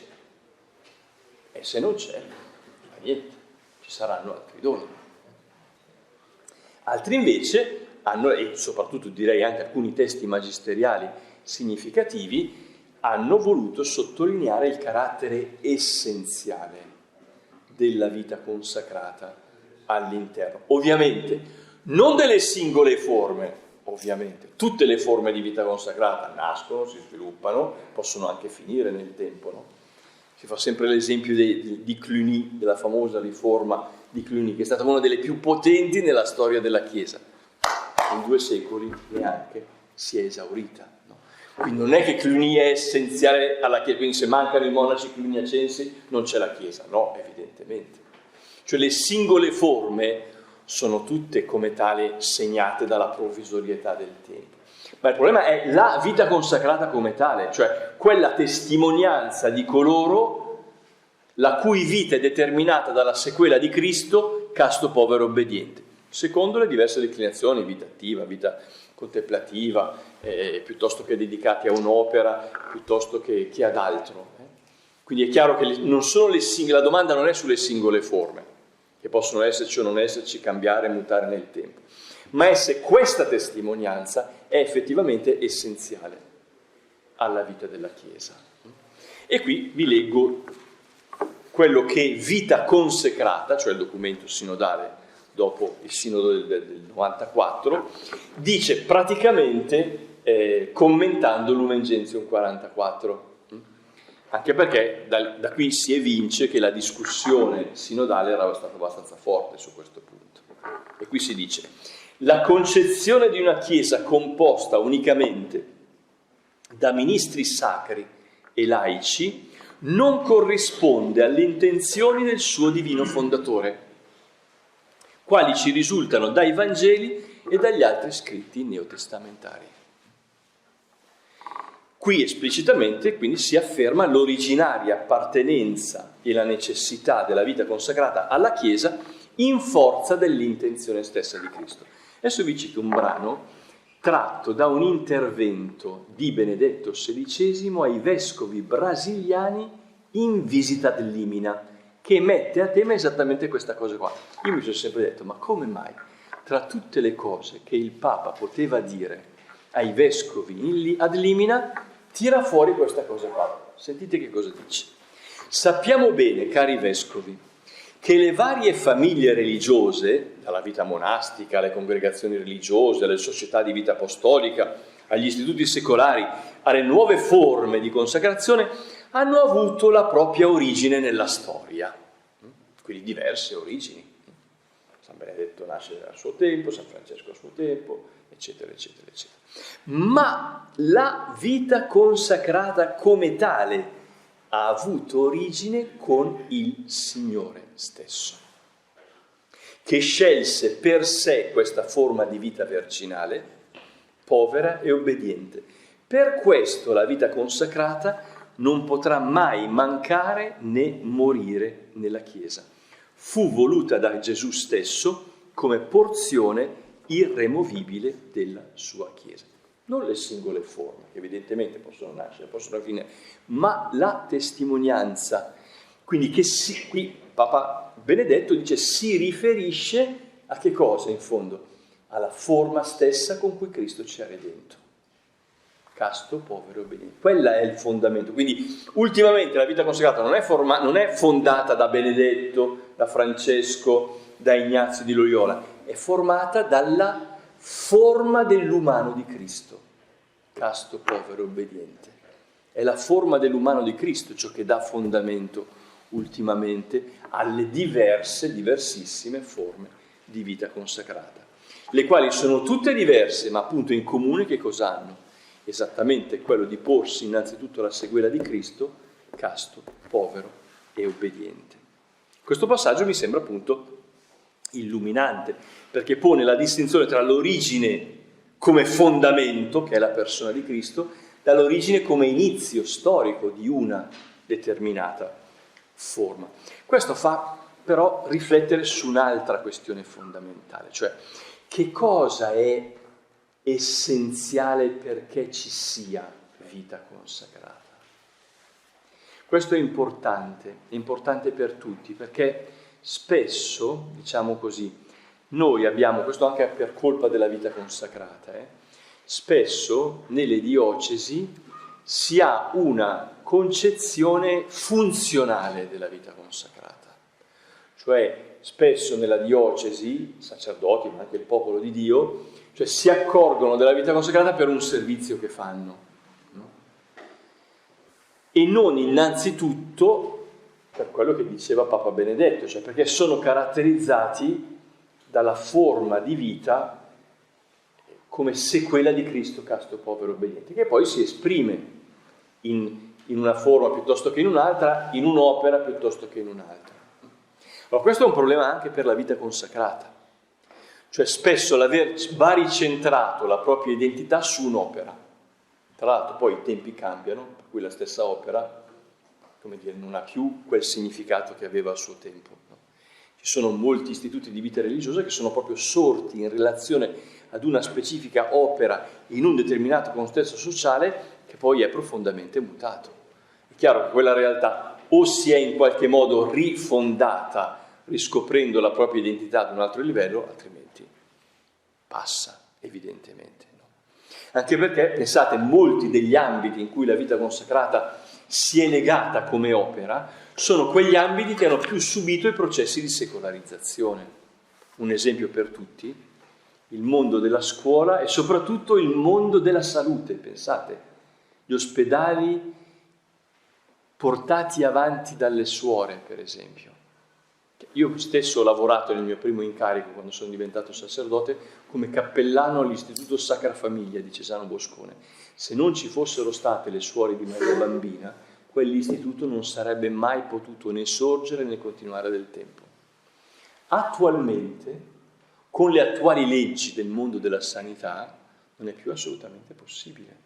E se non c'è, non fa niente, ci saranno altri doni. Altri invece hanno, e soprattutto direi anche alcuni testi magisteriali significativi, hanno voluto sottolineare il carattere essenziale della vita consacrata all'interno. Ovviamente non delle singole forme, ovviamente. Tutte le forme di vita consacrata nascono, si sviluppano, possono anche finire nel tempo, no? Si fa sempre l'esempio di Cluny, della famosa riforma di Cluny, che è stata una delle più potenti nella storia della Chiesa. In 2 secoli neanche si è esaurita. No? Quindi non è che Cluny è essenziale alla Chiesa, quindi se mancano i monaci cluniacensi non c'è la Chiesa. No, evidentemente. Cioè le singole forme sono tutte come tali segnate dalla provvisorietà del tempo. Ma il problema è la vita consacrata come tale, cioè quella testimonianza di coloro la cui vita è determinata dalla sequela di Cristo, casto, povero, obbediente, secondo le diverse declinazioni, vita attiva, vita contemplativa, piuttosto che dedicati a un'opera, piuttosto che ad altro. Quindi è chiaro che non sono la domanda non è sulle singole forme, che possono esserci o non esserci, cambiare, mutare nel tempo, ma è se questa testimonianza è effettivamente essenziale alla vita della Chiesa. E qui vi leggo quello che Vita Consecrata, cioè il documento sinodale dopo il sinodo del 94, dice praticamente commentando Lumen Gentium 44. Anche perché da qui si evince che la discussione sinodale era stata abbastanza forte su questo punto. E qui si dice: la concezione di una Chiesa composta unicamente da ministri sacri e laici non corrisponde alle intenzioni del suo divino fondatore, quali ci risultano dai Vangeli e dagli altri scritti neotestamentari. Qui esplicitamente quindi si afferma l'originaria appartenenza e la necessità della vita consacrata alla Chiesa in forza dell'intenzione stessa di Cristo. Adesso vi cito un brano tratto da un intervento di Benedetto XVI ai vescovi brasiliani in visita ad Limina, che mette a tema esattamente questa cosa qua. Io mi sono sempre detto: ma come mai tra tutte le cose che il Papa poteva dire ai vescovi ad Limina tira fuori questa cosa qua? Sentite che cosa dice: sappiamo bene, cari vescovi, che le varie famiglie religiose, dalla vita monastica alle congregazioni religiose, alle società di vita apostolica, agli istituti secolari, alle nuove forme di consacrazione, hanno avuto la propria origine nella storia. Quindi diverse origini. Benedetto nasce al suo tempo, San Francesco al suo tempo, eccetera, eccetera, eccetera. Ma la vita consacrata come tale ha avuto origine con il Signore stesso, che scelse per sé questa forma di vita virginale, povera e obbediente. Per questo la vita consacrata non potrà mai mancare né morire nella Chiesa. Fu voluta da Gesù stesso come porzione irremovibile della sua Chiesa. Non le singole forme, che evidentemente possono nascere, possono finire, ma la testimonianza. Quindi qui Papa Benedetto dice si riferisce a che cosa in fondo? Alla forma stessa con cui Cristo ci ha redento. Casto, povero e obbediente. Quella è il fondamento. Quindi ultimamente la vita consacrata non è fondata da Benedetto, da Francesco, da Ignazio di Loyola, è formata dalla forma dell'umano di Cristo. Casto, povero e obbediente. È la forma dell'umano di Cristo ciò che dà fondamento ultimamente alle diversissime forme di vita consacrata, le quali sono tutte diverse, ma appunto in comune che cosa hanno? Esattamente quello di porsi innanzitutto alla sequela di Cristo, casto, povero e obbediente. Questo passaggio mi sembra appunto illuminante, perché pone la distinzione tra l'origine come fondamento, che è la persona di Cristo, dall'origine come inizio storico di una determinata forma. Questo fa però riflettere su un'altra questione fondamentale, cioè che cosa è essenziale perché ci sia vita consacrata. Questo è importante per tutti, perché spesso, diciamo così, noi abbiamo, questo anche per colpa della vita consacrata, spesso nelle diocesi si ha una concezione funzionale della vita consacrata, cioè spesso nella diocesi, i sacerdoti ma anche il popolo di Dio, cioè si accorgono della vita consacrata per un servizio che fanno, no? E non innanzitutto per quello che diceva Papa Benedetto, cioè perché sono caratterizzati dalla forma di vita come sequela di Cristo, casto, povero, obbediente, che poi si esprime in una forma piuttosto che in un'altra, in un'opera piuttosto che in un'altra. Allora questo è un problema anche per la vita consacrata, cioè spesso l'aver baricentrato la propria identità su un'opera. Tra l'altro poi i tempi cambiano, per cui la stessa opera, come dire, non ha più quel significato che aveva al suo tempo, no? Ci sono molti istituti di vita religiosa che sono proprio sorti in relazione ad una specifica opera in un determinato contesto sociale che poi è profondamente mutato. È chiaro che quella realtà o si è in qualche modo rifondata riscoprendo la propria identità ad un altro livello, altrimenti passa, evidentemente. No? Anche perché, pensate, molti degli ambiti in cui la vita consacrata si è negata come opera sono quegli ambiti che hanno più subito i processi di secolarizzazione. Un esempio per tutti, il mondo della scuola e soprattutto il mondo della salute, pensate, gli ospedali portati avanti dalle suore, per esempio. Io stesso ho lavorato nel mio primo incarico, quando sono diventato sacerdote, come cappellano all'Istituto Sacra Famiglia di Cesano Boscone. Se non ci fossero state le suore di Maria Bambina, quell'istituto non sarebbe mai potuto né sorgere né continuare del tempo. Attualmente, con le attuali leggi del mondo della sanità, non è più assolutamente possibile.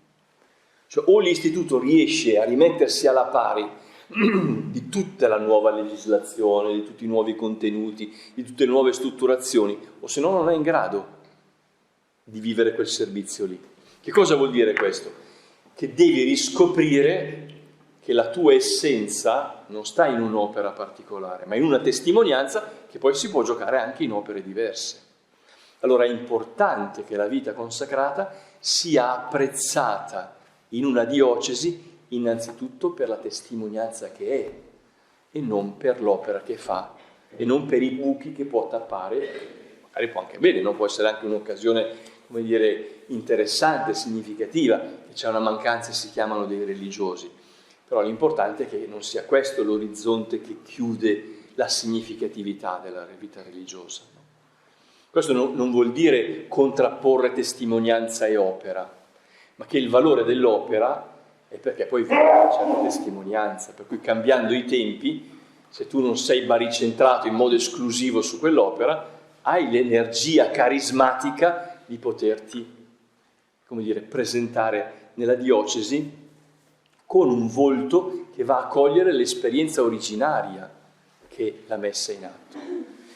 Cioè, o l'istituto riesce a rimettersi alla pari di tutta la nuova legislazione, di tutti i nuovi contenuti, di tutte le nuove strutturazioni, o se no non è in grado di vivere quel servizio lì. Che cosa vuol dire questo? Che devi riscoprire che la tua essenza non sta in un'opera particolare, ma in una testimonianza che poi si può giocare anche in opere diverse. Allora è importante che la vita consacrata sia apprezzata in una diocesi innanzitutto per la testimonianza che è e non per l'opera che fa e non per i buchi che può tappare. Magari può anche bene, no? Può essere anche un'occasione, come dire, interessante, significativa, che c'è una mancanza e si chiamano dei religiosi. Però l'importante è che non sia questo l'orizzonte che chiude la significatività della vita religiosa, no? Questo non vuol dire contrapporre testimonianza e opera, ma che il valore dell'opera è perché poi viene una certa testimonianza, per cui cambiando i tempi, se tu non sei baricentrato in modo esclusivo su quell'opera, hai l'energia carismatica di poterti, come dire, presentare nella diocesi con un volto che va a cogliere l'esperienza originaria che l'ha messa in atto.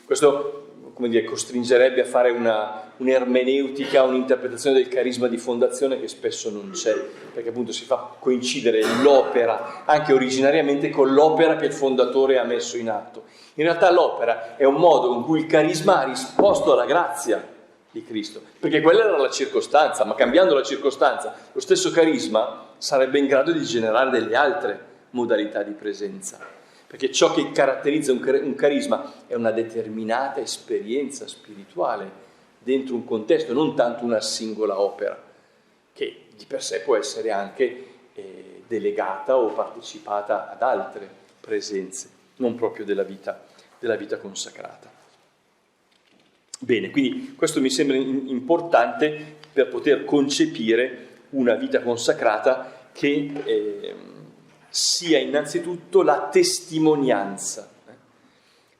Questo, come dire, costringerebbe a fare un'ermeneutica, un'interpretazione del carisma di fondazione che spesso non c'è, perché appunto si fa coincidere l'opera, anche originariamente, con l'opera che il fondatore ha messo in atto. In realtà l'opera è un modo con cui il carisma ha risposto alla grazia di Cristo, perché quella era la circostanza, ma cambiando la circostanza, lo stesso carisma sarebbe in grado di generare delle altre modalità di presenza, perché ciò che caratterizza un carisma è una determinata esperienza spirituale dentro un contesto, non tanto una singola opera, che di per sé può essere anche delegata o partecipata ad altre presenze, non proprio della vita consacrata. Bene, quindi questo mi sembra importante per poter concepire una vita consacrata che sia innanzitutto la testimonianza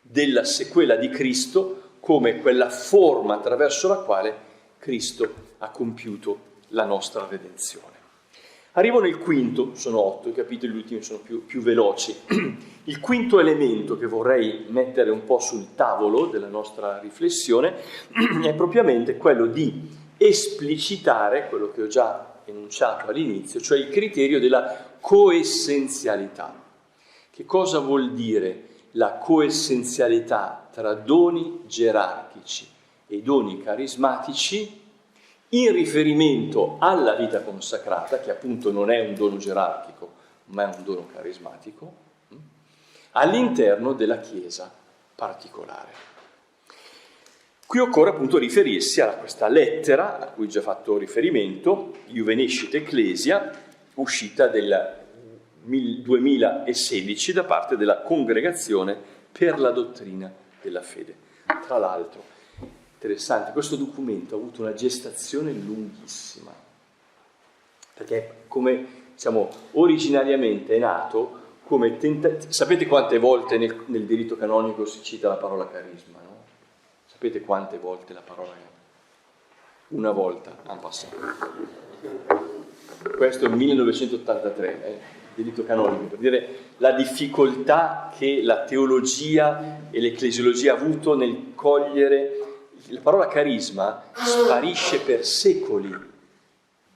della sequela di Cristo come quella forma attraverso la quale Cristo ha compiuto la nostra redenzione. Arrivo nel quinto, sono 8 i capitoli, gli ultimi sono più veloci. Il quinto elemento che vorrei mettere un po' sul tavolo della nostra riflessione è propriamente quello di esplicitare quello che ho già enunciato all'inizio, cioè il criterio della coessenzialità. Che cosa vuol dire la coessenzialità tra doni gerarchici e doni carismatici in riferimento alla vita consacrata, che appunto non è un dono gerarchico, ma è un dono carismatico, all'interno della Chiesa particolare. Qui occorre appunto riferirsi a questa lettera, a cui ho già fatto riferimento, Juvenescit Ecclesia, uscita del 2016 da parte della Congregazione per la Dottrina della Fede. Tra l'altro, interessante, questo documento ha avuto una gestazione lunghissima, perché come diciamo originariamente è nato come sapete quante volte nel diritto canonico si cita la parola carisma, no? Sapete quante volte la parola una volta en passant. Questo è il 1983, diritto canonico, per dire la difficoltà che la teologia e l'ecclesiologia ha avuto nel cogliere. La parola carisma sparisce per secoli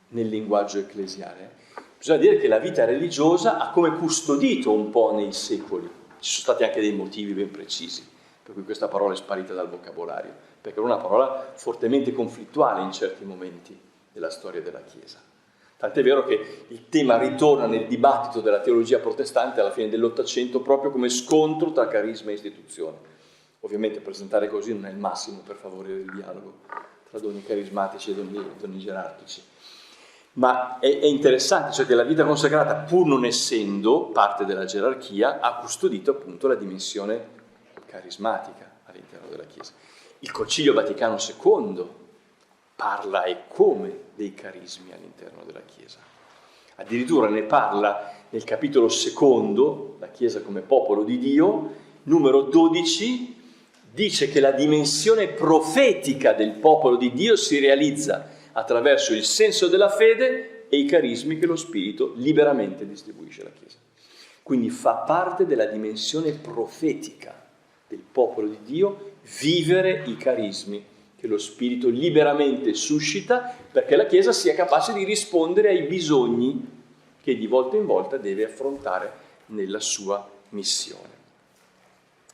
nel linguaggio ecclesiale. Bisogna dire che la vita religiosa ha come custodito un po' nei secoli. Ci sono stati anche dei motivi ben precisi per cui questa parola è sparita dal vocabolario, perché era una parola fortemente conflittuale in certi momenti della storia della Chiesa. Tant'è vero che il tema ritorna nel dibattito della teologia protestante alla fine dell'Ottocento proprio come scontro tra carisma e istituzione. Ovviamente presentare così non è il massimo per favorire il dialogo tra doni carismatici e doni gerarchici. Ma è interessante, cioè che la vita consacrata, pur non essendo parte della gerarchia, ha custodito appunto la dimensione carismatica all'interno della Chiesa. Il Concilio Vaticano II parla e come dei carismi all'interno della Chiesa. Addirittura ne parla nel capitolo 2, la Chiesa come popolo di Dio, numero 12, dice che la dimensione profetica del popolo di Dio si realizza attraverso il senso della fede e i carismi che lo Spirito liberamente distribuisce alla Chiesa. Quindi fa parte della dimensione profetica del popolo di Dio vivere i carismi che lo Spirito liberamente suscita perché la Chiesa sia capace di rispondere ai bisogni che di volta in volta deve affrontare nella sua missione.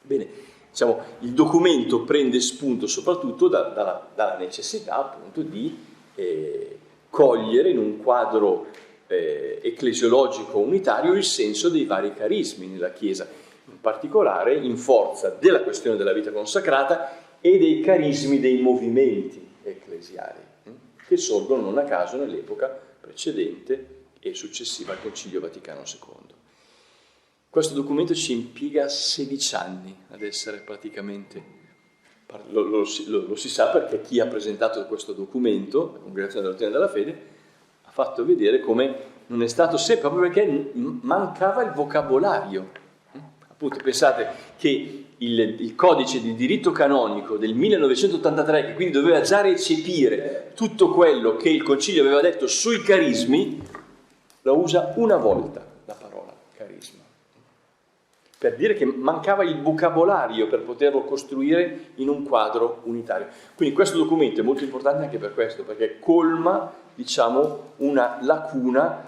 Bene, diciamo, il documento prende spunto soprattutto dalla necessità appunto di cogliere in un quadro ecclesiologico unitario il senso dei vari carismi nella Chiesa, in particolare in forza della questione della vita consacrata e dei carismi dei movimenti ecclesiali, che sorgono non a caso nell'epoca precedente e successiva al Concilio Vaticano II. Questo documento ci impiega 16 anni ad essere praticamente Lo si sa perché chi ha presentato questo documento, la Congregazione della Dottrina della Fede, ha fatto vedere come non è stato sempre, proprio perché mancava il vocabolario. Appunto, pensate che il codice di diritto canonico del 1983, che quindi doveva già recepire tutto quello che il Concilio aveva detto sui carismi, lo usa una volta la parola carisma, per dire che mancava il vocabolario per poterlo costruire in un quadro unitario. Quindi questo documento è molto importante anche per questo, perché colma, diciamo, una lacuna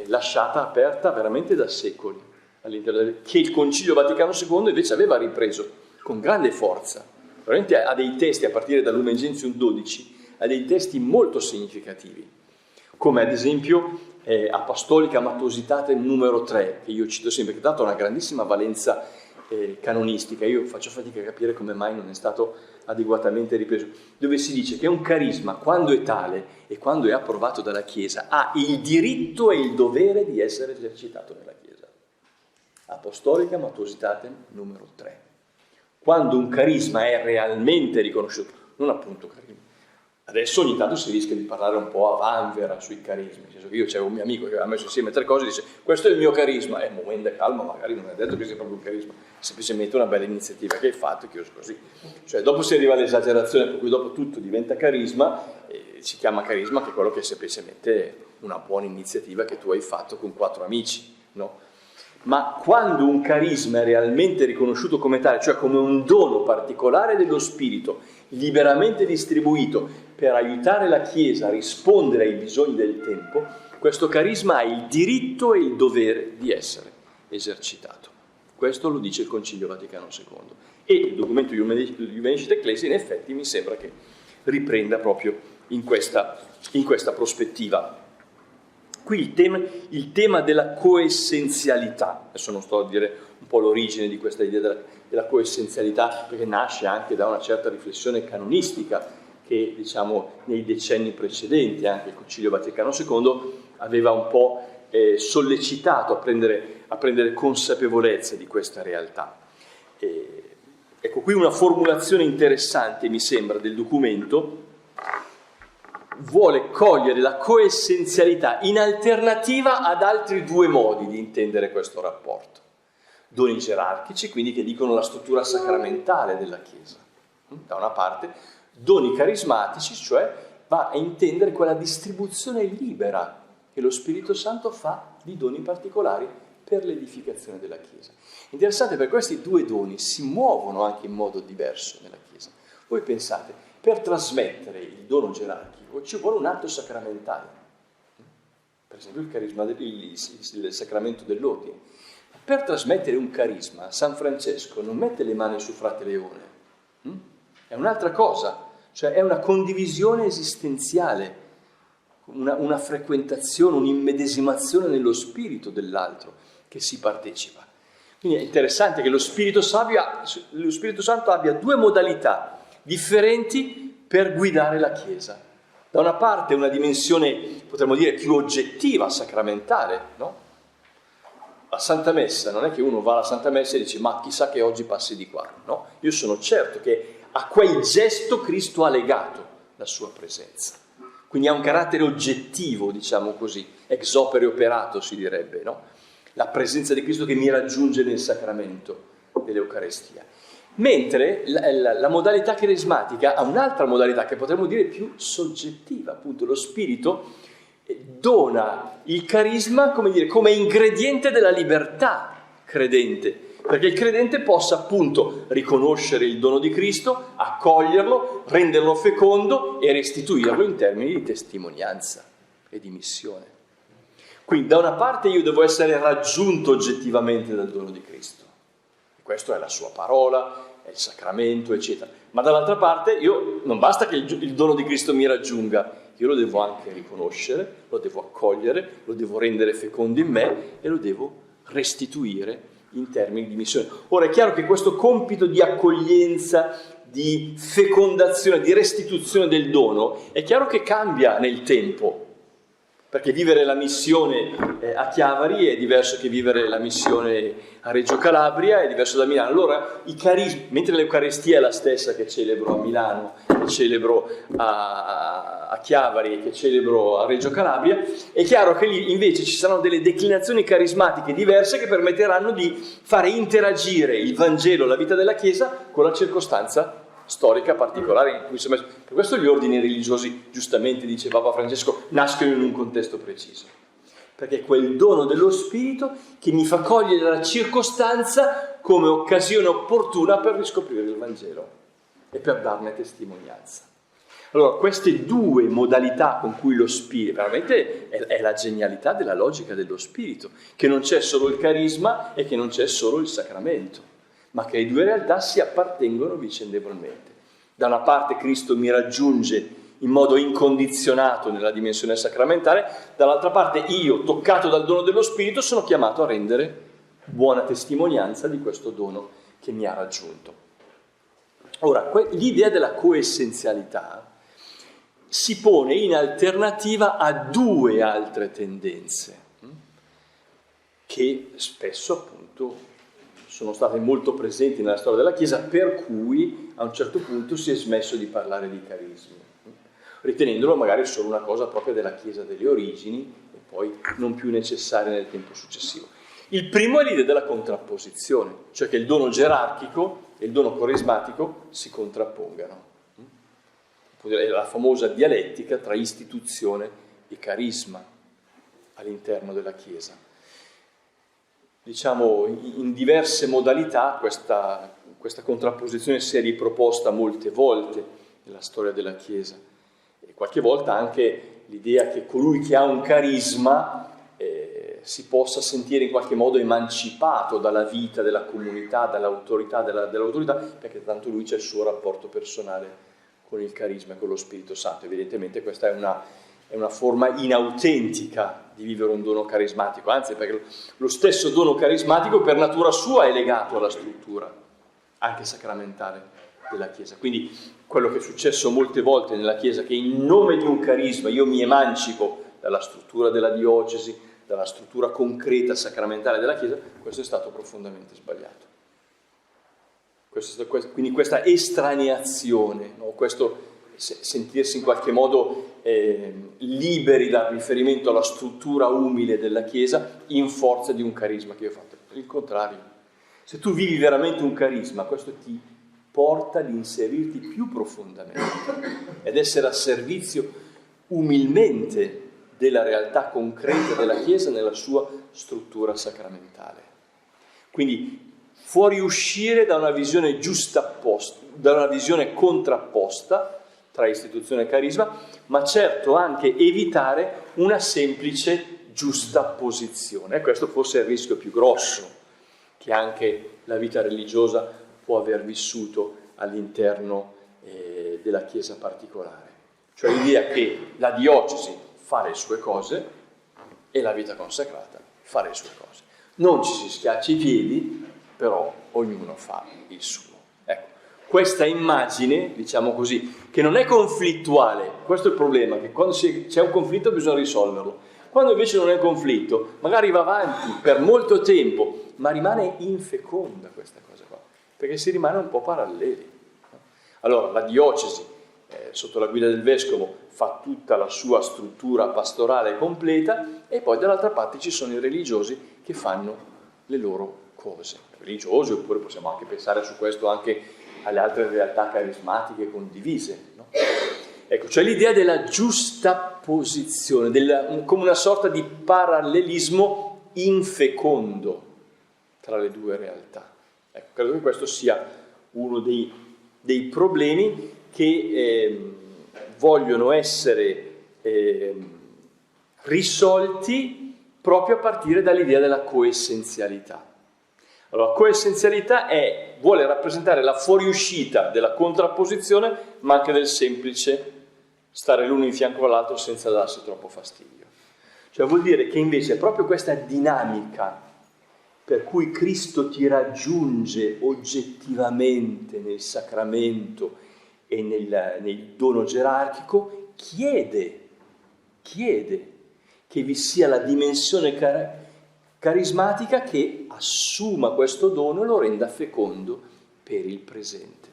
lasciata aperta veramente da secoli, all'interno che il Concilio Vaticano II invece aveva ripreso con grande forza. Veramente ha dei testi, a partire da Lumen Gentium 12, ha dei testi molto significativi, come ad esempio Apostolica Mattositatem numero 3, che io cito sempre, che ha dato una grandissima valenza canonistica. Io faccio fatica a capire come mai non è stato adeguatamente ripreso, dove si dice che un carisma, quando è tale e quando è approvato dalla Chiesa, ha il diritto e il dovere di essere esercitato nella Chiesa. Apostolica Mattositatem numero 3. Quando un carisma è realmente riconosciuto, non appunto carisma. Adesso ogni tanto si rischia di parlare un po' a vanvera sui carismi. Nel senso che io c'avevo un mio amico che aveva messo insieme 3 cose e dice: questo è il mio carisma. E un momento calma, magari non è detto che sia proprio un carisma, è semplicemente una bella iniziativa che hai fatto e chiuso così. Cioè dopo si arriva all'esagerazione, per cui dopo tutto diventa carisma, e si chiama carisma che è quello che è semplicemente una buona iniziativa che tu hai fatto con 4 amici, no? Ma quando un carisma è realmente riconosciuto come tale, cioè come un dono particolare dello Spirito, liberamente distribuito per aiutare la Chiesa a rispondere ai bisogni del tempo, questo carisma ha il diritto e il dovere di essere esercitato. Questo lo dice il Concilio Vaticano II. E il documento Iuvenicit Ecclesiae in effetti mi sembra che riprenda proprio in questa prospettiva. Qui il tema della coessenzialità, adesso non sto a dire un po' l'origine di questa idea della coessenzialità, perché nasce anche da una certa riflessione canonistica che, diciamo, nei decenni precedenti anche il Concilio Vaticano II aveva un po' sollecitato a prendere consapevolezza di questa realtà. Ecco, qui una formulazione interessante, mi sembra, del documento vuole cogliere la coessenzialità in alternativa ad altri 2 modi di intendere questo rapporto. Doni gerarchici, quindi, che dicono la struttura sacramentale della Chiesa, da una parte, doni carismatici, cioè va a intendere quella distribuzione libera che lo Spirito Santo fa di doni particolari per l'edificazione della Chiesa. Interessante, perché questi 2 doni si muovono anche in modo diverso nella Chiesa. Voi pensate, per trasmettere il dono gerarchico ci vuole un atto sacramentale, per esempio il sacramento dell'ordine. Per trasmettere un carisma, San Francesco non mette le mani su frate Leone, è un'altra cosa, cioè è una condivisione esistenziale, una frequentazione, un'immedesimazione nello spirito dell'altro che si partecipa. Quindi è interessante che lo Spirito Santo abbia 2 modalità differenti per guidare la Chiesa. Da una parte una dimensione, potremmo dire, più oggettiva, sacramentale, no? La Santa Messa, non è che uno va alla Santa Messa e dice: ma chissà che oggi passi di qua, no? Io sono certo che a quel gesto Cristo ha legato la sua presenza. Quindi ha un carattere oggettivo, diciamo così, ex opere operato si direbbe, no? La presenza di Cristo che mi raggiunge nel sacramento dell'Eucarestia. Mentre la modalità carismatica ha un'altra modalità che potremmo dire più soggettiva, appunto lo Spirito dona il carisma, come dire, come ingrediente della libertà credente, perché il credente possa appunto riconoscere il dono di Cristo, accoglierlo, renderlo fecondo e restituirlo in termini di testimonianza e di missione. Quindi da una parte io devo essere raggiunto oggettivamente dal dono di Cristo. Questo è la sua parola, è il sacramento, eccetera. Ma dall'altra parte io non basta che il dono di Cristo mi raggiunga, io lo devo anche riconoscere, lo devo accogliere, lo devo rendere fecondo in me e lo devo restituire in termini di missione. Ora è chiaro che questo compito di accoglienza, di fecondazione, di restituzione del dono, è chiaro che cambia nel tempo. perché vivere la missione a Chiavari è diverso che vivere la missione a Reggio Calabria, è diverso da Milano. Allora i carismi, mentre l'Eucaristia è la stessa che celebro a Milano, che celebro a Chiavari e che celebro a Reggio Calabria, è chiaro che lì invece ci saranno delle declinazioni carismatiche diverse che permetteranno di fare interagire il Vangelo, la vita della Chiesa, con la circostanza storica particolare in cui si è messo. Per questo gli ordini religiosi, giustamente dice Papa Francesco, nascono in un contesto preciso, perché è quel dono dello Spirito che mi fa cogliere la circostanza come occasione opportuna per riscoprire il Vangelo e per darne testimonianza. Allora, queste due modalità con cui lo Spirito, veramente è la genialità della logica dello Spirito, che non c'è solo il carisma e che non c'è solo il sacramento, ma che le due realtà si appartengono vicendevolmente. Da una parte Cristo mi raggiunge in modo incondizionato nella dimensione sacramentale, dall'altra parte io, toccato dal dono dello Spirito, sono chiamato a rendere buona testimonianza di questo dono che mi ha raggiunto. Ora, l'idea della coessenzialità si pone in alternativa a due altre tendenze che spesso appunto sono state molto presenti nella storia della Chiesa, per cui a un certo punto si è smesso di parlare di carismi, ritenendolo magari solo una cosa propria della Chiesa delle origini e poi non più necessaria nel tempo successivo. Il primo è l'idea della contrapposizione, cioè che il dono gerarchico e il dono carismatico si contrappongano. È la famosa dialettica tra istituzione e carisma all'interno della Chiesa. Diciamo, in diverse modalità questa contrapposizione si è riproposta molte volte nella storia della Chiesa, e qualche volta anche l'idea che colui che ha un carisma si possa sentire in qualche modo emancipato dalla vita della comunità, dall'autorità, dell'autorità, perché tanto lui c'è il suo rapporto personale con il carisma e con lo Spirito Santo. Evidentemente questa è una forma inautentica di vivere un dono carismatico, anzi perché lo stesso dono carismatico per natura sua è legato alla struttura, anche sacramentale, della Chiesa. Quindi quello che è successo molte volte nella Chiesa, che in nome di un carisma io mi emancipo dalla struttura della diocesi, dalla struttura concreta sacramentale della Chiesa, questo è stato profondamente sbagliato. Quindi questa estraneazione, no? Questo sentirsi in qualche modo liberi dal riferimento alla struttura umile della Chiesa in forza di un carisma che io ho fatto. Il contrario, se tu vivi veramente un carisma, questo ti porta ad inserirti più profondamente ed essere a servizio umilmente della realtà concreta della Chiesa nella sua struttura sacramentale. Quindi fuoriuscire da una visione da una visione contrapposta tra istituzione e carisma, ma certo anche evitare una semplice giustapposizione. E questo forse è il rischio più grosso che anche la vita religiosa può aver vissuto all'interno della Chiesa particolare. Cioè l'idea che la diocesi fa le sue cose e la vita consacrata fa le sue cose. Non ci si schiaccia i piedi, però ognuno fa il suo. Ecco, questa immagine, diciamo così, che non è conflittuale, questo è il problema, che quando c'è un conflitto bisogna risolverlo. Quando invece non è conflitto, magari va avanti per molto tempo, ma rimane infeconda questa cosa qua, perché si rimane un po' paralleli. Allora, la diocesi, sotto la guida del vescovo, fa tutta la sua struttura pastorale completa, e poi dall'altra parte ci sono i religiosi che fanno le loro cose. Religiosi, oppure possiamo anche pensare su questo anche alle altre realtà carismatiche condivise, no? Ecco, cioè l'idea della giustapposizione, come una sorta di parallelismo infecondo tra le due realtà. Ecco, credo che questo sia uno dei problemi che vogliono essere risolti proprio a partire dall'idea della coessenzialità. Allora, coessenzialità vuole rappresentare la fuoriuscita della contrapposizione, ma anche del semplice stare l'uno in fianco all'altro senza darsi troppo fastidio. Cioè vuol dire che invece è proprio questa dinamica per cui Cristo ti raggiunge oggettivamente nel sacramento e nel dono gerarchico, chiede che vi sia la dimensione carismatica che assuma questo dono e lo renda fecondo per il presente.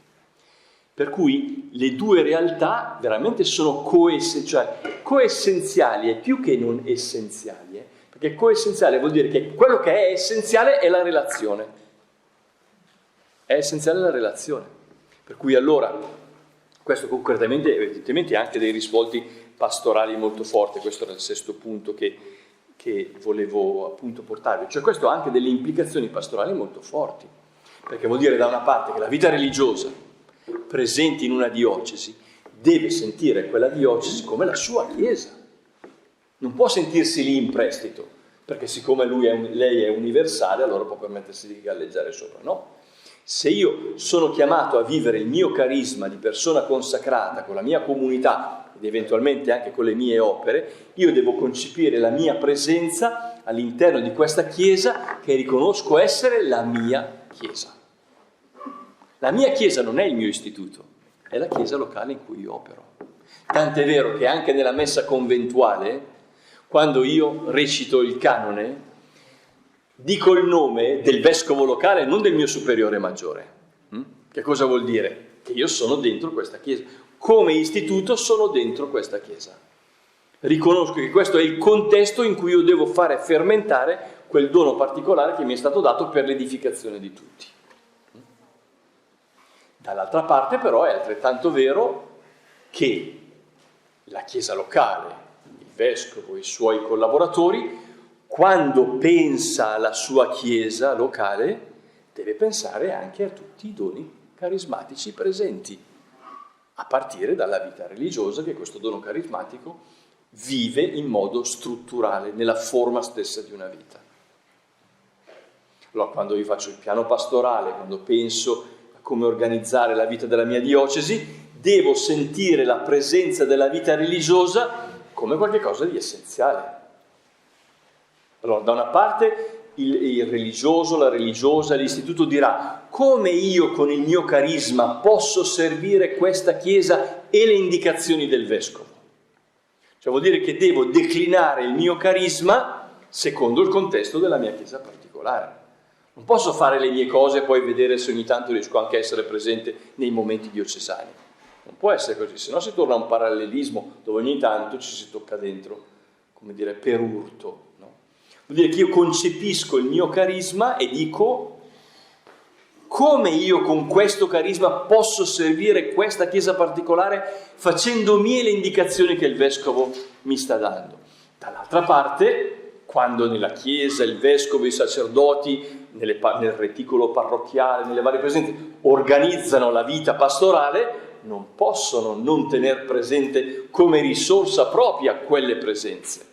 Per cui le due realtà veramente sono coessenziali, e più che non essenziali, perché coessenziale vuol dire che quello che è essenziale è la relazione. È essenziale la relazione. Per cui allora, questo concretamente, evidentemente, ha anche dei risvolti pastorali molto forti. Questo era il sesto punto che volevo appunto portarvi. Cioè questo ha anche delle implicazioni pastorali molto forti, perché vuol dire da una parte che la vita religiosa presente in una diocesi deve sentire quella diocesi come la sua chiesa. Non può sentirsi lì in prestito, perché siccome lei è universale, allora può permettersi di galleggiare sopra. No. Se io sono chiamato a vivere il mio carisma di persona consacrata con la mia comunità ed eventualmente anche con le mie opere, io devo concepire la mia presenza all'interno di questa chiesa che riconosco essere la mia chiesa. La mia chiesa non è il mio istituto, è la chiesa locale in cui io opero. Tant'è vero che anche nella messa conventuale, quando io recito il canone, dico il nome del vescovo locale, non del mio superiore maggiore. Che cosa vuol dire? Che io sono dentro questa chiesa. Come istituto sono dentro questa chiesa. Riconosco che questo è il contesto in cui io devo fare fermentare quel dono particolare che mi è stato dato per l'edificazione di tutti. Dall'altra parte però è altrettanto vero che la chiesa locale, il vescovo, i suoi collaboratori, quando pensa alla sua chiesa locale, deve pensare anche a tutti i doni carismatici presenti, a partire dalla vita religiosa che questo dono carismatico vive in modo strutturale, nella forma stessa di una vita. Allora, quando io faccio il piano pastorale, quando penso a come organizzare la vita della mia diocesi, devo sentire la presenza della vita religiosa come qualcosa di essenziale. Allora, da una parte il religioso, la religiosa, l'istituto dirà: come io con il mio carisma posso servire questa chiesa e le indicazioni del vescovo? Cioè vuol dire che devo declinare il mio carisma secondo il contesto della mia chiesa particolare. Non posso fare le mie cose e poi vedere se ogni tanto riesco anche a essere presente nei momenti diocesani. Non può essere così, se no si torna a un parallelismo dove ogni tanto ci si tocca dentro, come dire, per urto. Vuol dire che io concepisco il mio carisma e dico: come io con questo carisma posso servire questa chiesa particolare facendo mie le indicazioni che il vescovo mi sta dando. Dall'altra parte, quando nella chiesa il vescovo e i sacerdoti, nel reticolo parrocchiale, nelle varie presenze, organizzano la vita pastorale, non possono non tener presente come risorsa propria quelle presenze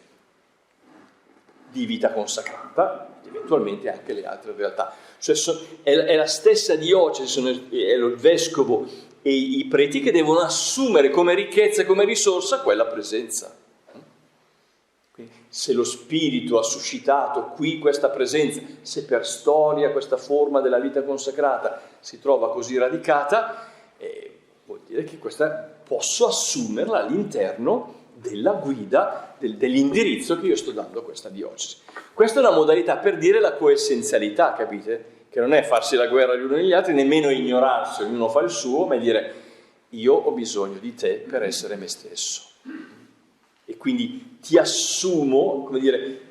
di vita consacrata, eventualmente anche le altre realtà. Cioè è la stessa diocesi, è il vescovo e i preti che devono assumere come ricchezza e come risorsa quella presenza. Quindi, se lo Spirito ha suscitato qui questa presenza, se per storia questa forma della vita consacrata si trova così radicata, vuol dire che questa posso assumerla all'interno della guida, dell'indirizzo che io sto dando a questa diocesi. Questa è una modalità per dire la coessenzialità, capite? Che non è farsi la guerra gli uni negli altri, nemmeno ignorarsi, ognuno fa il suo, ma è dire: io ho bisogno di te per essere me stesso. E quindi ti assumo, come dire,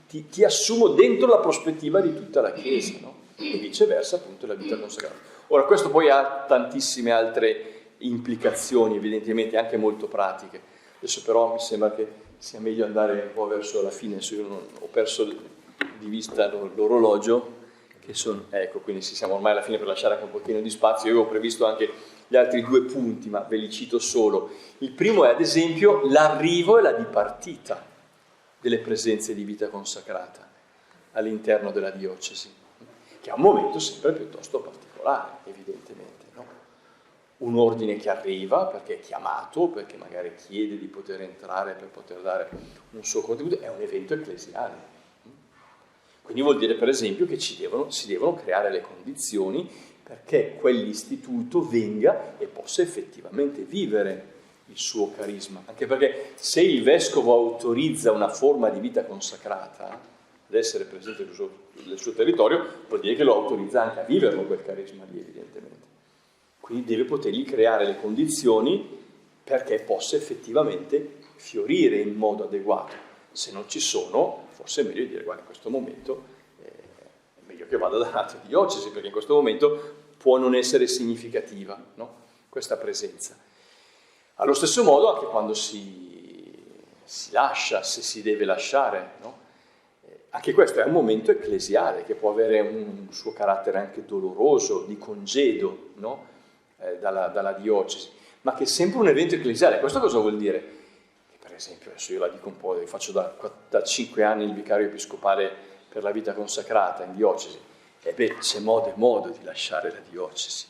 ti assumo dentro la prospettiva di tutta la Chiesa, no? E viceversa appunto la vita consacrata. Ora, questo poi ha tantissime altre implicazioni, evidentemente anche molto pratiche. Adesso però mi sembra che sia meglio andare un po' verso la fine, se io non ho perso di vista l'orologio, che sono, ecco, quindi siamo ormai alla fine per lasciare anche un pochino di spazio. Io avevo previsto anche gli altri due punti, ma ve li cito solo. Il primo è ad esempio l'arrivo e la dipartita delle presenze di vita consacrata all'interno della diocesi, che è un momento sempre piuttosto particolare, evidentemente. Un ordine che arriva perché è chiamato, perché magari chiede di poter entrare per poter dare un suo contributo, è un evento ecclesiale. Quindi vuol dire per esempio che si devono creare le condizioni perché quell'istituto venga e possa effettivamente vivere il suo carisma, anche perché se il vescovo autorizza una forma di vita consacrata ad essere presente nel suo territorio, vuol dire che lo autorizza anche a viverlo quel carisma lì, evidentemente. Quindi deve potergli creare le condizioni perché possa effettivamente fiorire in modo adeguato. Se non ci sono, forse è meglio dire, guarda, in questo momento è meglio che vada dall'altra diocesi, perché in questo momento può non essere significativa, no? Questa presenza. Allo stesso modo anche quando si lascia, se si deve lasciare, no? Anche questo è un momento ecclesiale che può avere un suo carattere anche doloroso, di congedo, no? Dalla diocesi, ma che è sempre un evento ecclesiale. Questo cosa vuol dire? Che per esempio, adesso io la dico un po', faccio da 5 anni il vicario episcopale per la vita consacrata in diocesi, e beh, c'è modo e modo di lasciare la diocesi,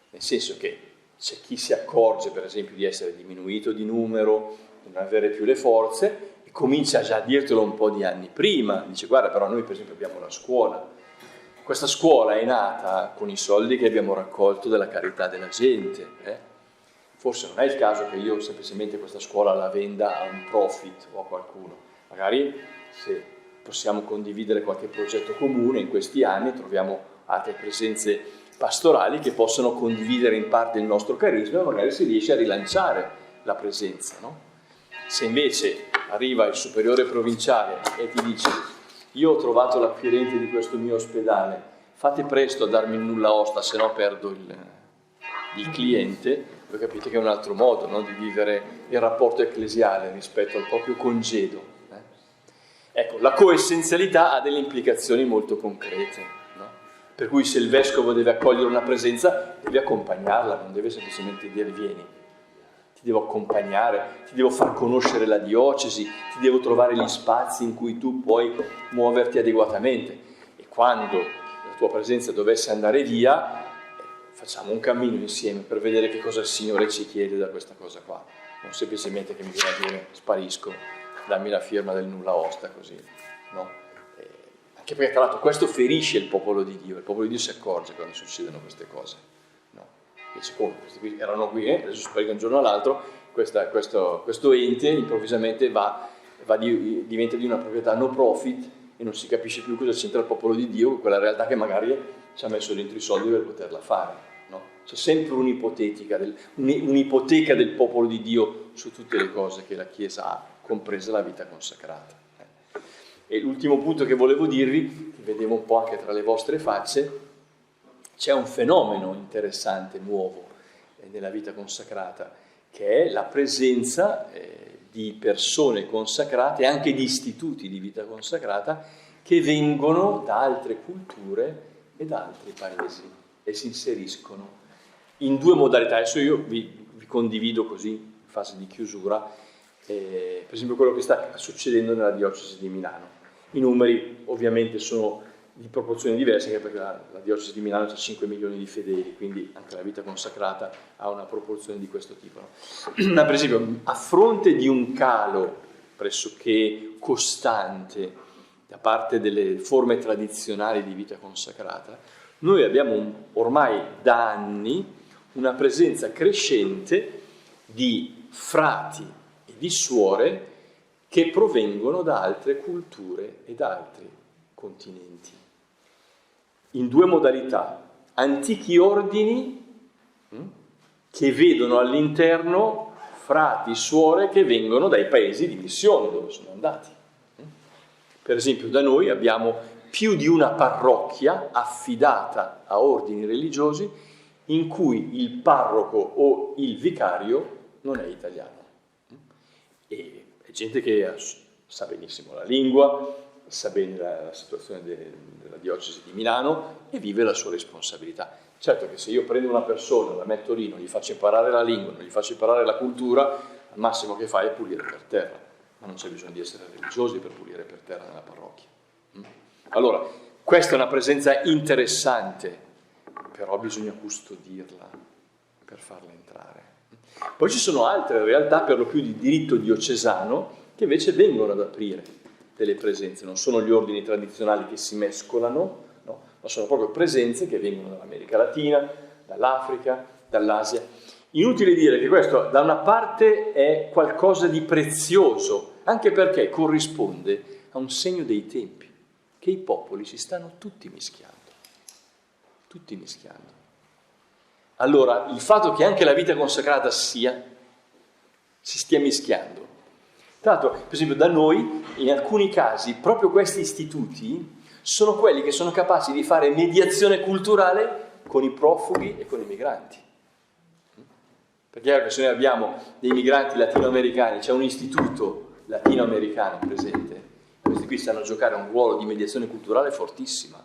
nel senso che c'è chi si accorge per esempio di essere diminuito di numero, di non avere più le forze, e comincia già a dirtelo un po' di anni prima, dice guarda, però noi per esempio abbiamo la scuola. Questa scuola è nata con i soldi che abbiamo raccolto dalla carità della gente. Forse non è il caso che io semplicemente questa scuola la venda a un profit o a qualcuno. Magari se possiamo condividere qualche progetto comune in questi anni, troviamo altre presenze pastorali che possono condividere in parte il nostro carisma e magari si riesce a rilanciare la presenza, no? Se invece arriva il superiore provinciale e ti dice io ho trovato l'acquirente di questo mio ospedale, fate presto a darmi il nulla osta, se no perdo il cliente, voi capite che è un altro modo, no, di vivere il rapporto ecclesiale rispetto al proprio congedo. Ecco, la coessenzialità ha delle implicazioni molto concrete, no? Per cui se il vescovo deve accogliere una presenza, deve accompagnarla, non deve semplicemente dire vieni. Ti devo accompagnare, ti devo far conoscere la diocesi, ti devo trovare gli spazi in cui tu puoi muoverti adeguatamente. E quando la tua presenza dovesse andare via, facciamo un cammino insieme per vedere che cosa il Signore ci chiede da questa cosa qua. Non semplicemente che mi viene a dire sparisco, dammi la firma del nulla osta, così, no? Anche perché tra l'altro questo ferisce il popolo di Dio si accorge quando succedono queste cose. Invece come questi qui erano qui, adesso sparito un giorno all'altro, questo ente improvvisamente diventa di una proprietà no profit e non si capisce più cosa c'entra il popolo di Dio con quella realtà che magari ci ha messo dentro i soldi per poterla fare, no? C'è sempre un'ipoteca del popolo di Dio su tutte le cose che la Chiesa ha, compresa la vita consacrata. E l'ultimo punto che volevo dirvi, che vedevo un po' anche tra le vostre facce, c'è un fenomeno interessante, nuovo, nella vita consacrata, che è la presenza di persone consacrate, anche di istituti di vita consacrata, che vengono da altre culture e da altri paesi e si inseriscono in 2 modalità. Adesso io vi condivido così, in fase di chiusura, per esempio quello che sta succedendo nella diocesi di Milano. I numeri ovviamente sono di proporzioni diverse, anche perché la diocesi di Milano ha 5 milioni di fedeli, quindi anche la vita consacrata ha una proporzione di questo tipo, no? Ma per esempio, a fronte di un calo pressoché costante da parte delle forme tradizionali di vita consacrata, noi abbiamo ormai da anni una presenza crescente di frati e di suore che provengono da altre culture e da altri continenti. In 2 modalità, antichi ordini che vedono all'interno frati, suore che vengono dai paesi di missione dove sono andati. Per esempio da noi abbiamo più di una parrocchia affidata a ordini religiosi in cui il parroco o il vicario non è italiano. E è gente che sa benissimo la lingua, sa bene la situazione della diocesi di Milano e vive la sua responsabilità. Certo che se io prendo una persona, la metto lì, non gli faccio imparare la lingua, non gli faccio imparare la cultura, al massimo che fai è pulire per terra, ma non c'è bisogno di essere religiosi per pulire per terra nella parrocchia. Allora, questa è una presenza interessante, però bisogna custodirla per farla entrare. Poi ci sono altre realtà, per lo più di diritto diocesano, che invece vengono ad aprire delle presenze, non sono gli ordini tradizionali che si mescolano, no? Ma sono proprio presenze che vengono dall'America Latina, dall'Africa, dall'Asia. Inutile dire che questo da una parte è qualcosa di prezioso, anche perché corrisponde a un segno dei tempi, che i popoli si stanno tutti mischiando. Allora, il fatto che anche la vita consacrata si stia mischiando. Tra l'altro, per esempio, da noi, in alcuni casi, proprio questi istituti sono quelli che sono capaci di fare mediazione culturale con i profughi e con i migranti. Perché se noi abbiamo dei migranti latinoamericani, c'è un istituto latinoamericano presente, questi qui stanno a giocare un ruolo di mediazione culturale fortissima,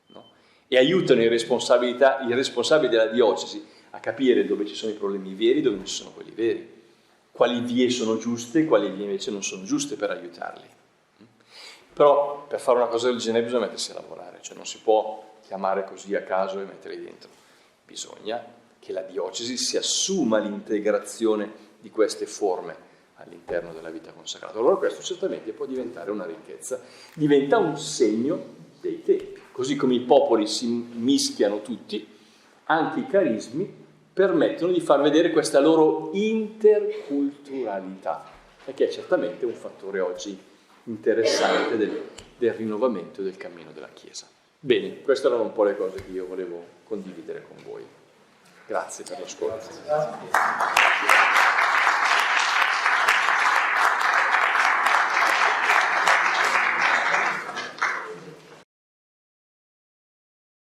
no? E aiutano i responsabili della diocesi a capire dove ci sono i problemi veri, dove non ci sono quelli veri, quali vie sono giuste, quali vie invece non sono giuste per aiutarli. Però per fare una cosa del genere bisogna mettersi a lavorare, cioè non si può chiamare così a caso e metterli dentro. Bisogna che la diocesi si assuma l'integrazione di queste forme all'interno della vita consacrata. Allora questo certamente può diventare una ricchezza, diventa un segno dei tempi. Così come i popoli si mischiano tutti, anche i carismi permettono di far vedere questa loro interculturalità, che è certamente un fattore oggi interessante del rinnovamento del cammino della Chiesa. Bene, queste erano un po' le cose che io volevo condividere con voi. Grazie per l'ascolto.